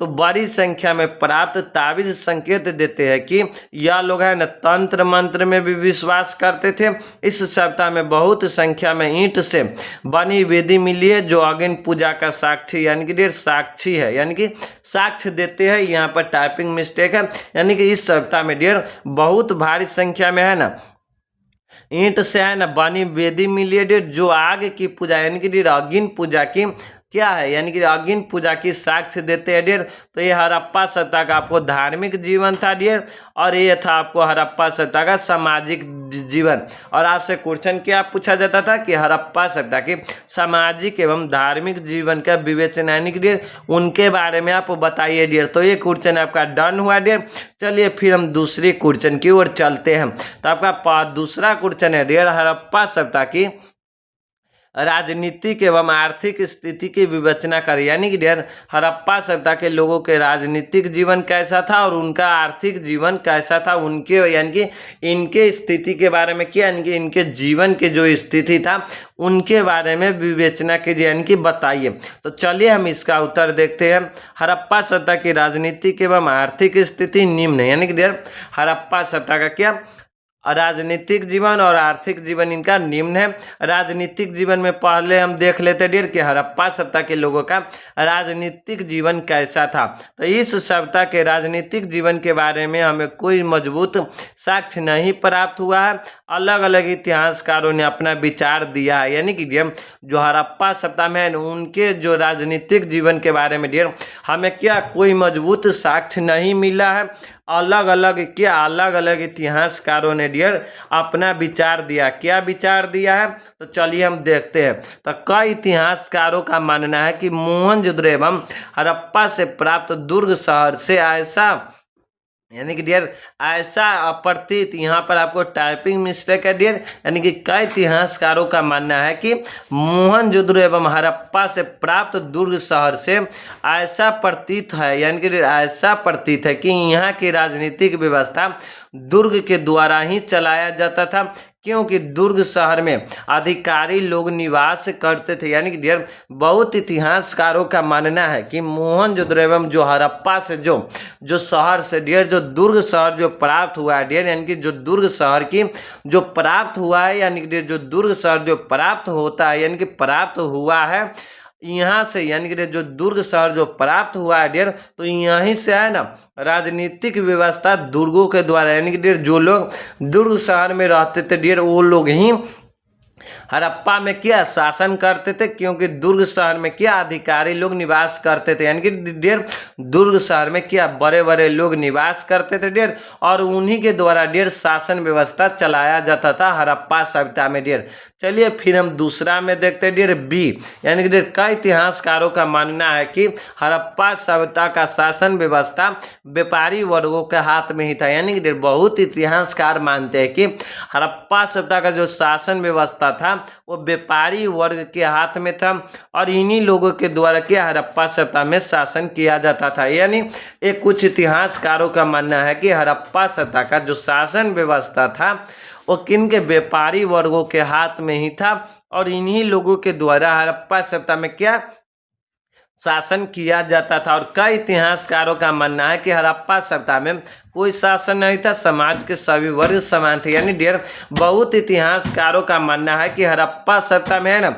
तो बड़ी संख्या में प्राप्त ताबीज संकेत देते हैं कि यह लोग है ना तंत्र मंत्र में भी विश्वास करते थे। इस सप्ताह में बहुत संख्या में ईंट से बनी वेदी मिली है जो अग्नि पूजा का साक्षी, यानी कि डेढ़ साक्षी है, यानी कि साक्ष्य देते हैं। यहाँ पर टाइपिंग मिस्टेक है, यानी कि इस सप्ताह में डेढ़ बहुत भारी संख्या में है ना ईंट से है ना बनी वेदी मिली है डेढ़ जो आग की पूजा, यानी कि डेढ़ अग्नि पूजा की क्या है, यानी कि अग्नि पूजा की साक्ष्य देते हैं डेढ़। तो ये हड़प्पा सभ्यता का आपको धार्मिक जीवन था डेढ़, और ये था आपको हड़प्पा सभ्यता का सामाजिक जीवन। और आपसे क्वेश्चन क्या पूछा जाता था कि हड़प्पा सभ्यता की सामाजिक एवं धार्मिक जीवन का विवेचन, यानी कि डेढ़ उनके बारे में आप बताइए डेढ़। तो ये क्वेश्चन आपका डन हुआ डेढ़। चलिए फिर हम दूसरी क्वेश्चन की ओर चलते हैं। तो आपका दूसरा क्वेश्चन है डेढ़ हड़प्पा सभ्यता की राजनीतिक एवं आर्थिक स्थिति की विवेचना करें, यानी कि डेढ़ हड़प्पा सभ्यता के लोगों के राजनीतिक जीवन कैसा था और उनका आर्थिक जीवन कैसा था, उनके यानी कि इनके स्थिति के बारे में क्या, यानी कि इनके जीवन के जो स्थिति था उनके बारे में विवेचना कीजिए, यानी कि बताइए। तो चलिए हम इसका उत्तर देखते हैं। हड़प्पा सभ्यता की राजनीतिक एवं आर्थिक स्थिति निम्न है, यानी कि डेढ़ हड़प्पा सभ्यता का क्या राजनीतिक जीवन और आर्थिक जीवन इनका निम्न है। राजनीतिक जीवन में पहले हम देख लेते डेढ़ कि हड़प्पा सभ्यता के लोगों का राजनीतिक जीवन कैसा था। तो इस सभ्यता के राजनीतिक जीवन के बारे में हमें कोई मजबूत साक्ष्य नहीं प्राप्त हुआ है। अलग अलग इतिहासकारों ने अपना विचार दिया है, यानी कि जो हड़प्पा सभ्यता में है उनके जो राजनीतिक जीवन के बारे में डेढ़ हमें क्या कोई मजबूत साक्ष्य नहीं मिला है। अलग अलग इतिहासकारों ने डेढ़ अपना विचार दिया। क्या विचार दिया है तो चलिए हम देखते हैं। तो कई इतिहासकारों का मानना है कि मोहनजोदड़ो एवं हड़प्पा से प्राप्त दुर्ग शहर से ऐसा, यानी कि डेढ़ ऐसा अप्रतीत, यहाँ पर आपको टाइपिंग मिस्टेक है डेढ़, यानी कि कई इतिहासकारों का मानना है कि मोहनजोदड़ो एवं हड़प्पा से प्राप्त दुर्ग शहर से ऐसा प्रतीत है, यानी कि ऐसा प्रतीत है कि यहाँ की राजनीतिक व्यवस्था दुर्ग के द्वारा ही चलाया जाता था, क्योंकि दुर्ग शहर में अधिकारी लोग निवास करते थे। यानी कि डेढ़ बहुत इतिहासकारों का मानना है कि मोहनजोदड़ो एवं जो हड़प्पा से जो शहर से डेढ़ जो दुर्ग शहर जो प्राप्त हुआ है डेढ़, यानी कि जो दुर्ग शहर की जो प्राप्त हुआ है, यानी कि जो दुर्ग शहर जो प्राप्त होता है, यानी कि प्राप्त हुआ है यहाँ से, यानी कि जो दुर्ग शहर जो प्राप्त हुआ है डेढ़, तो यहीं से है ना राजनीतिक व्यवस्था दुर्गों के द्वारा, यानी कि डेढ़ जो लोग दुर्ग शहर में रहते थे डेढ़ वो लोग ही हड़प्पा में क्या शासन करते थे, क्योंकि दुर्ग शहर में क्या अधिकारी लोग निवास करते थे, यानी कि डेढ़ दुर्ग शहर में क्या बड़े बड़े लोग निवास करते थे डेढ़, और उन्हीं के द्वारा डेढ़ शासन व्यवस्था चलाया जाता था हड़प्पा सभ्यता में डेढ़। चलिए फिर हम दूसरा में देखते हैं डेढ़ बी, यानी कि डेढ़ कई इतिहासकारों का मानना है कि हड़प्पा सभ्यता का शासन व्यवस्था व्यापारी वर्गों के हाथ में ही था, यानी कि डेढ़ बहुत इतिहासकार मानते हैं कि हड़प्पा सभ्यता का जो शासन व्यवस्था था वो व्यापारी वर्ग के हाथ में था, और इन्हीं लोगों के द्वारा क्या हड़प्पा सभ्यता में शासन किया जाता था। यानी एक कुछ इतिहासकारों का मानना है कि हड़प्पा सभ्यता का जो शासन व्यवस्था था वो किन के व्यापारी वर्गों के हाथ में ही था, और इन्हीं लोगों के द्वारा हड़प्पा सभ्यता में क्या शासन किया जाता था। और कई इतिहासकारों का मानना है कि हड़प्पा सभ्यता में कोई शासन नहीं था, समाज के सभी वर्ग समान थे। यानी डेढ़ बहुत इतिहासकारों का मानना है कि हड़प्पा सभ्यता में है ना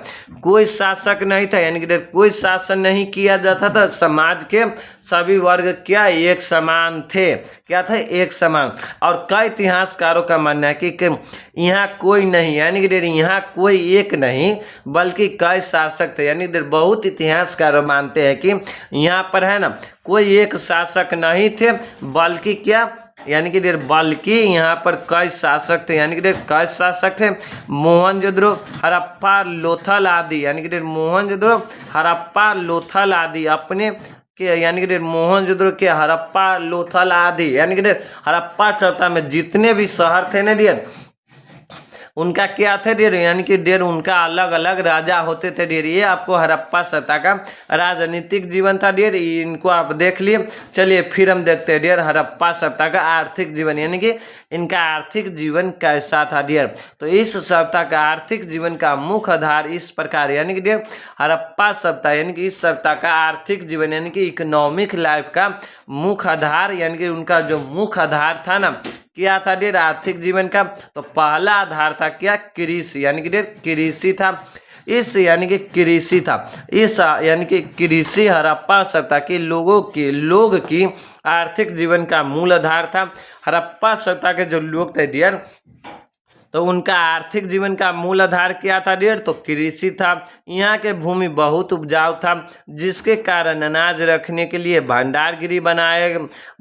कोई शासक नहीं था, यानी कि डेढ़ कोई शासन नहीं किया जाता था, समाज के सभी वर्ग क्या एक समान थे, क्या था एक समान। और कई इतिहासकारों का मानना है कि यहाँ कोई नहीं, यानी कि डेढ़ यहाँ कोई एक नहीं बल्कि कई शासक थे। यानी डेढ़ बहुत इतिहासकार मानते हैं कि यहाँ पर है ना कोई एक शासक नहीं थे बल्कि क्या, यानी कि डेढ़ बल्कि यहाँ पर कई शासक थे, यानी कि डेढ़ कई शासक थे। मोहनजोदड़ो हड़प्पा लोथल आदि, यानी कि डेढ़ मोहनजोदड़ो हड़प्पा लोथल आदि अपने के, यानी कि डेढ़ मोहनजोदड़ो के हड़प्पा लोथल आदि, यानी कि डेढ़ हड़प्पा सभ्यता में जितने भी शहर थे ना डेढ़ उनका क्या थे डियर, यानी कि डियर उनका अलग अलग राजा होते थे डियर। ये आपको हड़प्पा सभ्यता का राजनीतिक जीवन था डियर, इनको आप देख लिए। चलिए फिर हम देखते हैं डियर हड़प्पा सभ्यता का आर्थिक जीवन, यानी कि इनका आर्थिक जीवन कैसा था डियर। तो इस सभ्यता का आर्थिक जीवन का मुख्य आधार इस प्रकार, यानी कि डियर हड़प्पा सभ्यता, यानी कि इस सभ्यता का आर्थिक जीवन यानी कि इकोनॉमिक लाइफ का मुख्य आधार, यानी कि उनका जो मुख्य आधार था ना, क्या था डियर आर्थिक जीवन का। तो पहला आधार था क्या, कृषि, यानी कि डियर कृषि था। इस यानी कि कृषि था, इस यानी कि कृषि हड़प्पा सभ्यता के लोग की आर्थिक जीवन का मूल आधार था। हड़प्पा सभ्यता के जो लोग थे डियर, तो उनका आर्थिक जीवन का मूल आधार क्या था डियर, तो कृषि था। यहाँ के भूमि बहुत उपजाऊ था, जिसके कारण अनाज रखने के लिए भंडारगृह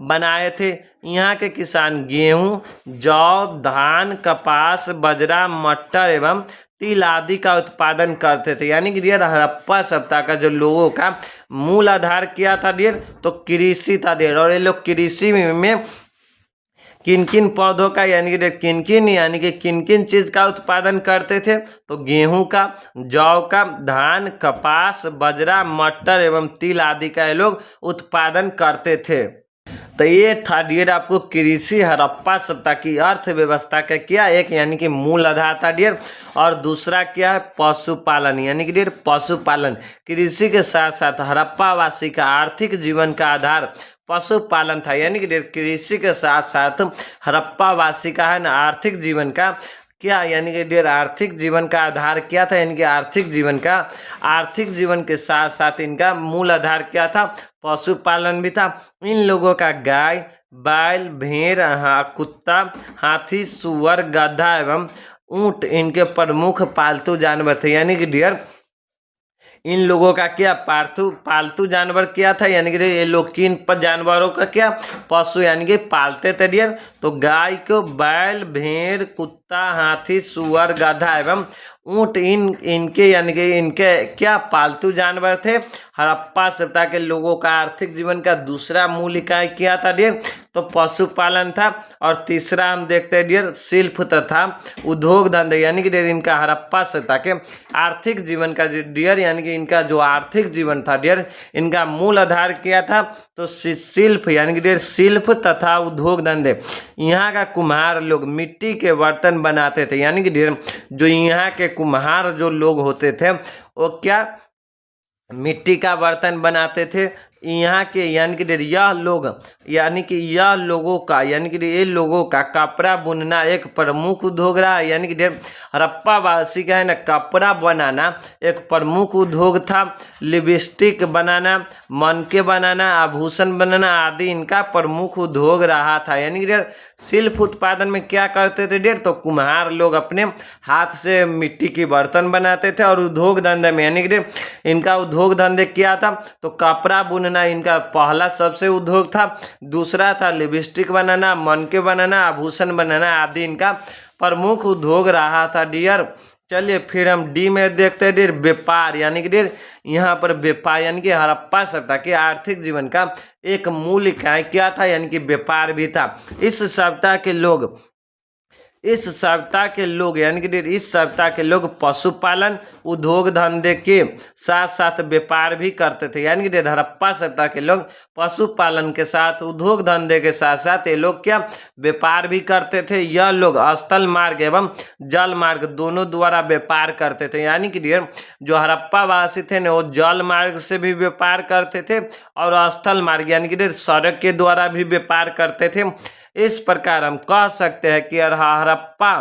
बनाए थे। यहाँ के किसान गेहूं, जौ, धान, कपास, बाजरा, मटर एवं तिल आदि का उत्पादन करते थे। यानी कि डियर हड़प्पा सभ्यता का जो लोगों का मूल आधार क्या था डियर, तो कृषि था डियर। और ये लोग कृषि में किन किन पौधों का यानी कि किन किन चीज का उत्पादन करते थे, तो गेहूं का, जौ का, धान, कपास, बाजरा, मटर एवं तिल आदि का ये लोग उत्पादन करते थे। तो ये था डियर आपको कृषि हड़प्पा सभ्यता की अर्थव्यवस्था का क्या एक यानी कि मूल आधार था डियर। और दूसरा क्या है, पशुपालन, यानी कि डियर पशुपालन। कृषि के साथ साथ हड़प्पा वासी का आर्थिक जीवन का आधार पशुपालन था, यानी कि डियर कृषि के साथ साथ हड़प्पा वासी का है ना आर्थिक जीवन का क्या, यानी कि डियर आर्थिक जीवन का आधार क्या था, यानी कि आर्थिक जीवन के साथ साथ इनका मूल आधार क्या था, पशुपालन भी था। इन लोगों का गाय, बैल, भेड़, कुत्ता, हाथी, सुअर, गधा एवं ऊंट इनके प्रमुख पालतू जानवर थे। यानी कि डियर इन लोगों का क्या पालतू जानवर क्या था, यानी कि ये लोग किन जानवरों का क्या पशु यानी कि पालते थे डियर, तो गाय को बैल, भेड़, कुत्ता, हाथी, सुअर, गधा एवं ऊंट इनके यानी कि इनके क्या पालतू जानवर थे। हड़प्पा सभ्यता के लोगों का आर्थिक जीवन का दूसरा मूल इकाई क्या था डियर, तो पशुपालन था। और तीसरा हम देखते हैं डियर शिल्प तथा उद्योग धंधे, यानी कि डियर इनका हड़प्पा सभ्यता के आर्थिक जीवन का डियर यानी कि इनका जो आर्थिक जीवन था डियर, इनका मूल आधार क्या था, तो शिल्प, यानी कि डियर शिल्प तथा उद्योग धंधे। यहाँ का कुम्हार लोग मिट्टी के बर्तन बनाते थे, यानी कि डियर जो यहाँ के कुम्हार जो लोग होते थे वो क्या मिट्टी का बर्तन बनाते थे। यहाँ के यानी कि यह लोग यानी कि यह लोगों का यानी कि ये लोगों का कपड़ा बुनना एक प्रमुख उद्योग रहा है। यानी कि हड़प्पा वासी का है ना कपड़ा बनाना एक प्रमुख उद्योग था। लिपस्टिक बनाना, मनके बनाना, आभूषण बनाना आदि इनका प्रमुख उद्योग रहा था। यानी कि शिल्प उत्पादन में क्या करते थे डियर, तो कुम्हार लोग अपने हाथ से मिट्टी की बर्तन बनाते थे। और उद्योग धंधे में यानी कि इनका उद्योग धंधे क्या था, तो कपड़ा बुनना इनका पहला सबसे उद्योग था। दूसरा था लिपस्टिक बनाना, मनके बनाना, आभूषण बनाना आदि इनका प्रमुख उद्योग रहा था डियर। चलिए फिर हम डी में देखते हैं डियर व्यापार, यानी कि डियर यहाँ पर व्यापार यानी कि हड़प्पा सभ्यता के आर्थिक जीवन का एक मूल इकाई क्या था, यानी कि व्यापार भी था। इस सभ्यता के लोग यानी कि इस सभ्यता के लोग पशुपालन उद्योग धंधे के साथ साथ व्यापार भी करते थे। यानी कि हड़प्पा सभ्यता के लोग पशुपालन के साथ उद्योग धंधे के साथ साथ ये लोग क्या व्यापार भी करते थे। यह लोग स्थल मार्ग एवं जल मार्ग दोनों द्वारा व्यापार करते थे। यानी कि जो हड़प्पा वासी थे ना वो जल मार्ग से भी व्यापार करते थे और स्थल मार्ग यानी कि सड़क के द्वारा भी व्यापार करते थे। इस प्रकार हम कह सकते हैं कि हड़प्पा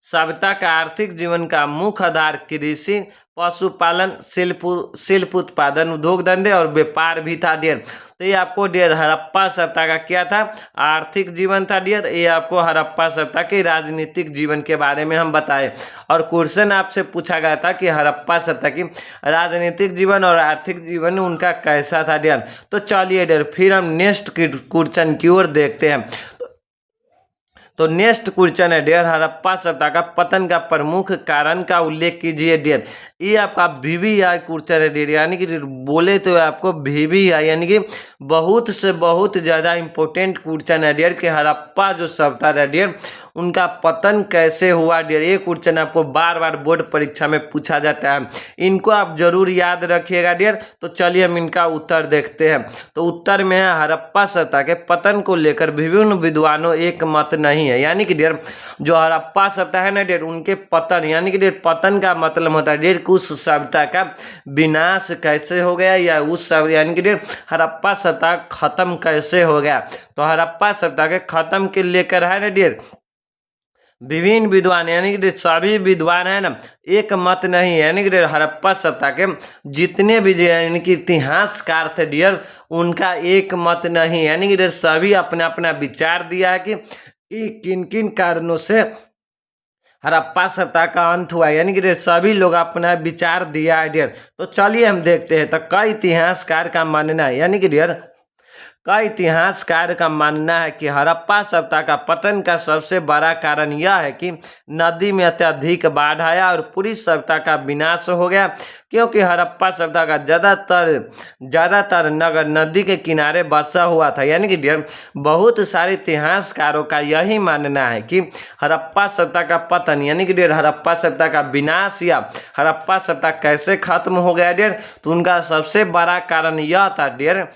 सभ्यता का आर्थिक जीवन का मुख्य आधार कृषि, पशुपालन, शिल्प उत्पादन, उद्योग धंधे और व्यापार भी था डियर। तो ये आपको डियर हड़प्पा सभ्यता का क्या था आर्थिक जीवन था डियर। ये आपको हड़प्पा सभ्यता के राजनीतिक जीवन के बारे में हम बताए। और क्वेश्चन आपसे पूछा गया था कि हड़प्पा सभ्यता की राजनीतिक जीवन और आर्थिक जीवन उनका कैसा था डियर। तो चलिए डियर फिर हम नेक्स्ट क्वेश्चन की ओर देखते हैं। तो नेक्स्ट क्वेश्चन है डियर हड़प्पा सभ्यता का पतन का प्रमुख कारण का उल्लेख कीजिए डियर। ये आपका VVI क्वेश्चन है डियर, यानी कि बोले तो आपको VVI यानी कि बहुत से बहुत ज़्यादा इंपॉर्टेंट क्वेश्चन है डियर कि हड़प्पा जो सभ्यता है डियर उनका पतन कैसे हुआ डियर। ये क्वेश्चन आपको बार बार बोर्ड परीक्षा में पूछा जाता है, इनको आप जरूर याद रखिएगा डियर। तो चलिए हम इनका उत्तर देखते हैं। तो उत्तर में है हड़प्पा सभ्यता के पतन को लेकर विभिन्न विद्वानों एक मत नहीं है। यानी कि डियर जो हड़प्पा सभ्यता है ना डियर, उनके पतन यानी कि डियर पतन का मतलब होता है डियर उस सभ्यता का विनाश कैसे हो गया, या उस सब यानी कि डियर हड़प्पा सभ्यता खत्म कैसे हो गया। तो हड़प्पा सभ्यता के खत्म के लेकर है ना डियर विभिन्न विद्वान यानी कि सभी विद्वान है ना एक मत नहीं है। यानी कि हड़प्पा सभ्यता के जितने भी यानी कि इतिहासकार थे डियर उनका एक मत नहीं। यानी कि सभी अपना अपना विचार दिया है कि किन किन कारणों से हड़प्पा सभ्यता का अंत हुआ। यानी कि सभी लोग अपना विचार दिया है डियर। तो चलिए हम देखते हैं। तो कई इतिहासकार का मानना है, यानी कि डियर कई इतिहासकार का मानना है कि हड़प्पा सभ्यता का पतन का सबसे बड़ा कारण यह है कि नदी में अत्यधिक बाढ़ आया और पूरी सभ्यता का विनाश हो गया, क्योंकि हड़प्पा सभ्यता का ज़्यादातर नगर नदी के किनारे बसा हुआ था। यानी कि डियर बहुत सारे इतिहासकारों का यही मानना है कि हड़प्पा सभ्यता का पतन यानी कि डियर हड़प्पा सभ्यता का विनाश या हड़प्पा सभ्यता कैसे खत्म हो गया डियर, तो उनका सबसे बड़ा कारण यह था डियर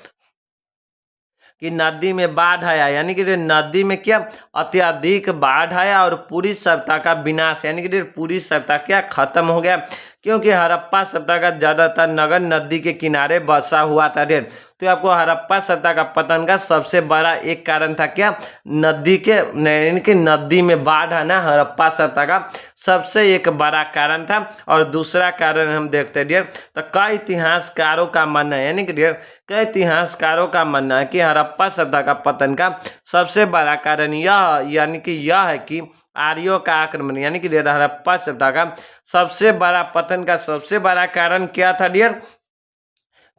कि नदी में बाढ़ आया। यानी कि नदी में क्या अत्यधिक बाढ़ आया और पूरी सभ्यता का विनाश यानी कि पूरी सभ्यता क्या खत्म हो गया, क्योंकि हड़प्पा सभ्यता का ज़्यादातर नगर नदी के किनारे बसा हुआ था डियर। तो आपको हड़प्पा सभ्यता का पतन का सबसे बड़ा एक कारण था क्या, नदी के यानी कि नदी में बाढ़ आना हड़प्पा सभ्यता का सबसे एक बड़ा कारण था। और दूसरा कारण हम देखते हैं डियर, तो कई इतिहासकारों का मानना है, यानी कि डियर कई इतिहासकारों का मानना है कि हड़प्पा सभ्यता का पतन का सबसे बड़ा कारण यह है कि आर्यों का आक्रमण। यानी कि डियर हड़प्पा सभ्यता का सबसे बड़ा पतन का सबसे बड़ा कारण क्या था डियर,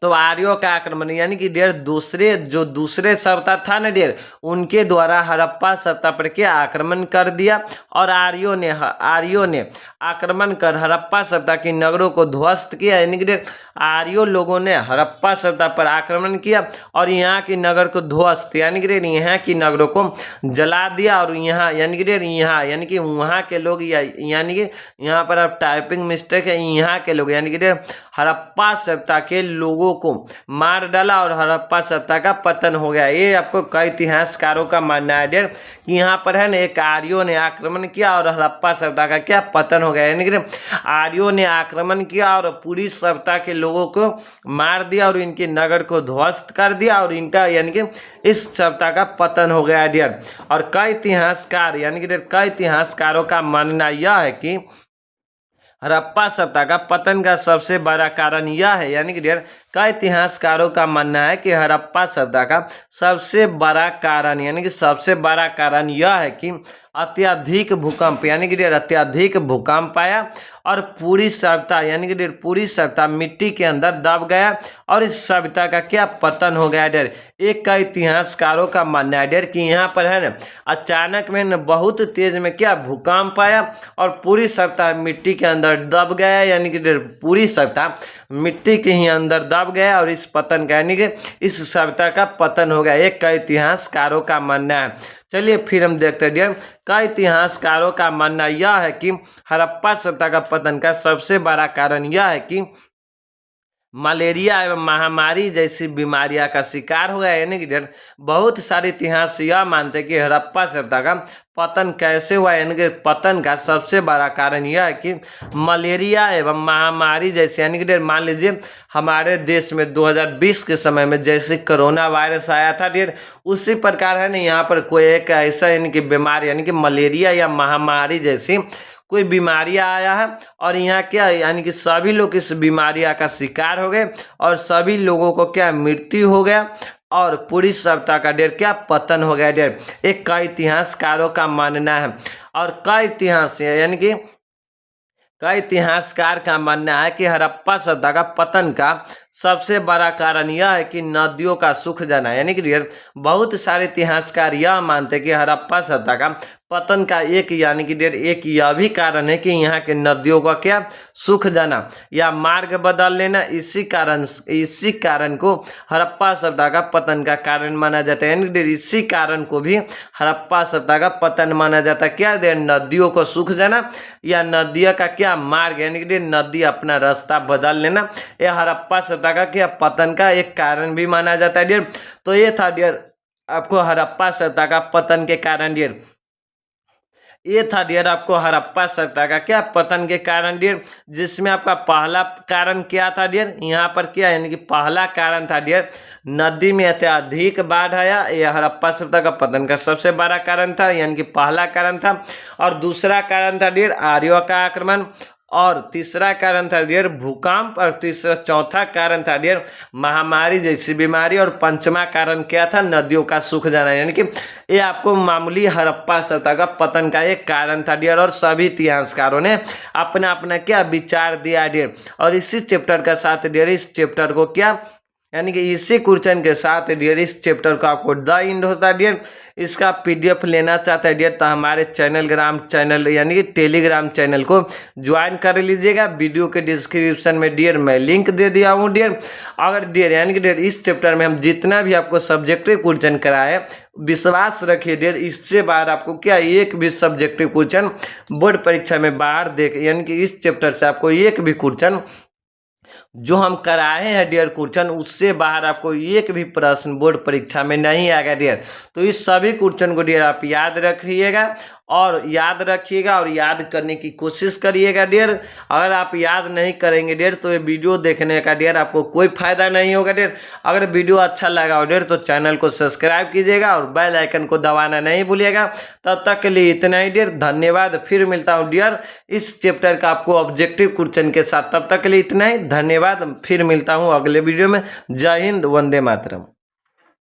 तो आर्यों का आक्रमण। यानी कि डियर दूसरे सभ्यता था ना डियर उनके द्वारा हड़प्पा सभ्यता पर क्या आक्रमण कर दिया, और आर्यों ने आक्रमण कर हड़प्पा सभ्यता के नगरों को ध्वस्त किया। यानी कि आर्यों लोगों ने हड़प्पा सभ्यता पर आक्रमण किया और यहाँ के नगर को ध्वस्त यानी कि यहाँ की नगरों को जला दिया। और यहाँ यानी कि वहाँ के लोग यानी कि यहाँ पर अब टाइपिंग मिस्टेक है, यहाँ के लोग यानी कि हड़प्पा सभ्यता के लोगों को मार डाला और हड़प्पा सभ्यता का पतन हो गया। ये आपको कई इतिहासकारों का मानना है डियर कि यहाँ पर है ना एक आर्यों ने आक्रमण किया और हड़प्पा सभ्यता का क्या पतन हो गया। यानी कि आर्यों ने आक्रमण किया और पूरी सभ्यता के लोगों को मार दिया और इनके नगर को ध्वस्त कर दिया और इनका यानी कि इस सभ्यता का पतन हो गया डियर। और कई इतिहासकार यानी कि कई इतिहासकारों का मानना यह है कि हड़प्पा सभ्यता का पतन का सबसे बड़ा कारण यह है, यानी कि डियर कई इतिहासकारों का मानना है कि हड़प्पा सभ्यता का सबसे बड़ा कारण यानी कि सबसे बड़ा कारण यह है कि अत्यधिक भूकंप। यानी कि डियर अत्यधिक भूकंप आया और पूरी सभ्यता यानी कि डियर पूरी सभ्यता मिट्टी के अंदर दब गया और इस सभ्यता का क्या पतन हो गया डियर। एक कई इतिहासकारों का मानना है डियर कि यहाँ पर है ना अचानक में न बहुत तेज में क्या भूकंप आया और पूरी सभ्यता मिट्टी के अंदर दब गया। यानी कि डियर पूरी सभ्यता मिट्टी के ही अंदर दब गया और इस पतन का यानी कि इस सभ्यता का पतन हो गया। एक कई इतिहासकारों का मानना है। चलिए फिर हम देखते हैं डियर कई इतिहासकारों का मानना यह है कि हड़प्पा सभ्यता का पतन का सबसे बड़ा कारण यह है कि मलेरिया एवं महामारी जैसी बीमारियां का शिकार हो गया। यानी कि डियर बहुत सारे इतिहास यह मानते हैं कि हड़प्पा सभ्यता का पतन कैसे हुआ। यानी कि पतन का सबसे बड़ा कारण यह है कि मलेरिया एवं महामारी जैसे यानी कि डियर मान लीजिए हमारे देश में 2020 के समय में जैसे कोरोना वायरस आया था डियर उसी प्रकार है ना यहाँ पर कोई एक ऐसा यानी कि बीमारी यानी कि मलेरिया या महामारी जैसी कोई बीमारियां आया है और यहाँ क्या यानी कि सभी लोग इस बीमारियां का शिकार हो गए और सभी लोगों को क्या मृत्यु हो गया और पूरी सभ्यता का डियर क्या पतन हो गया डियर। एक कई इतिहासकारों का मानना है और कई इतिहास यानी कि कई इतिहासकार का मानना है कि हड़प्पा सभ्यता का पतन का सबसे बड़ा कारण यह है कि नदियों का सूख जाना, यानी कि डियर बहुत सारे इतिहासकार यह मानते हैं कि हड़प्पा सभ्यता का पतन का एक यानी कि डियर एक यह भी कारण है कि यहाँ के नदियों का क्या सूख जाना या मार्ग बदल लेना, इसी कारण को हड़प्पा सभ्यता का पतन का कारण माना जाता है। यानी डियर इसी कारण को भी हड़प्पा सभ्यता का पतन माना जाता है। क्या डियर नदियों को सूख जाना या नदियों का क्या मार्ग, यानी कि डियर नदी अपना रास्ता बदल लेना, यह हड़प्पा सभ्यता का क्या पतन का एक कारण भी माना जाता है डियर। तो ये था डियर आपको हड़प्पा सभ्यता का पतन के कारण डियर, ये था डियर आपको हड़प्पा सभ्यता का क्या पतन के कारण डियर, जिसमें आपका पहला कारण क्या था डियर, यहाँ पर क्या यानी कि पहला कारण था डियर नदी में अत्यधिक बाढ़ आया, यह हड़प्पा सभ्यता का पतन का सबसे बड़ा कारण था, यानी कि पहला कारण था। और दूसरा कारण था डियर आर्यों का आक्रमण, और तीसरा कारण था डियर भूकंप, और चौथा कारण था डियर महामारी जैसी बीमारी, और पंचमा कारण क्या था नदियों का सूख जाना। यानी कि ये आपको मामूली हड़प्पा सभ्यता का पतन का एक कारण था डियर, और सभी इतिहासकारों ने अपना अपना क्या विचार दिया डियर। और इसी चैप्टर का साथ डियर इस चैप्टर को क्या यानी कि इसी क्वेश्चन के साथ डियर इस चैप्टर का आपको द एंड होता है डियर। इसका पीडीएफ लेना चाहता है डियर तो हमारे चैनल यानी कि टेलीग्राम चैनल को ज्वाइन कर लीजिएगा। वीडियो के डिस्क्रिप्शन में डियर मैं लिंक दे दिया हूँ डियर। अगर डियर यानी कि डियर इस चैप्टर में हम जितना भी आपको सब्जेक्टिव क्वेश्चन कराए, विश्वास रखिए डियर इससे बाहर आपको क्या एक भी सब्जेक्टिव क्वेश्चन बोर्ड परीक्षा में बाहर देख, यानी कि इस चैप्टर से आपको एक भी क्वेश्चन जो हम कराए हैं डियर क्वेश्चन उससे बाहर आपको एक भी प्रश्न बोर्ड परीक्षा में नहीं आएगा डियर। तो इस सभी क्वेश्चन को डियर आप याद रखिएगा और याद करने की कोशिश करिएगा डियर। अगर आप याद नहीं करेंगे डियर तो ये वीडियो देखने का डियर आपको कोई फायदा नहीं होगा डियर। अगर वीडियो अच्छा लगा हो डियर तो चैनल को सब्सक्राइब कीजिएगा और बेल आइकन को दबाना नहीं भूलिएगा। तब तक के लिए इतना ही डियर, धन्यवाद। फिर मिलता हूँ डियर इस चैप्टर का आपको ऑब्जेक्टिव क्वेश्चन के साथ। तब तक के लिए इतना ही, धन्यवाद। फिर मिलता हूँ अगले वीडियो में। जय हिंद, वंदे मातरम।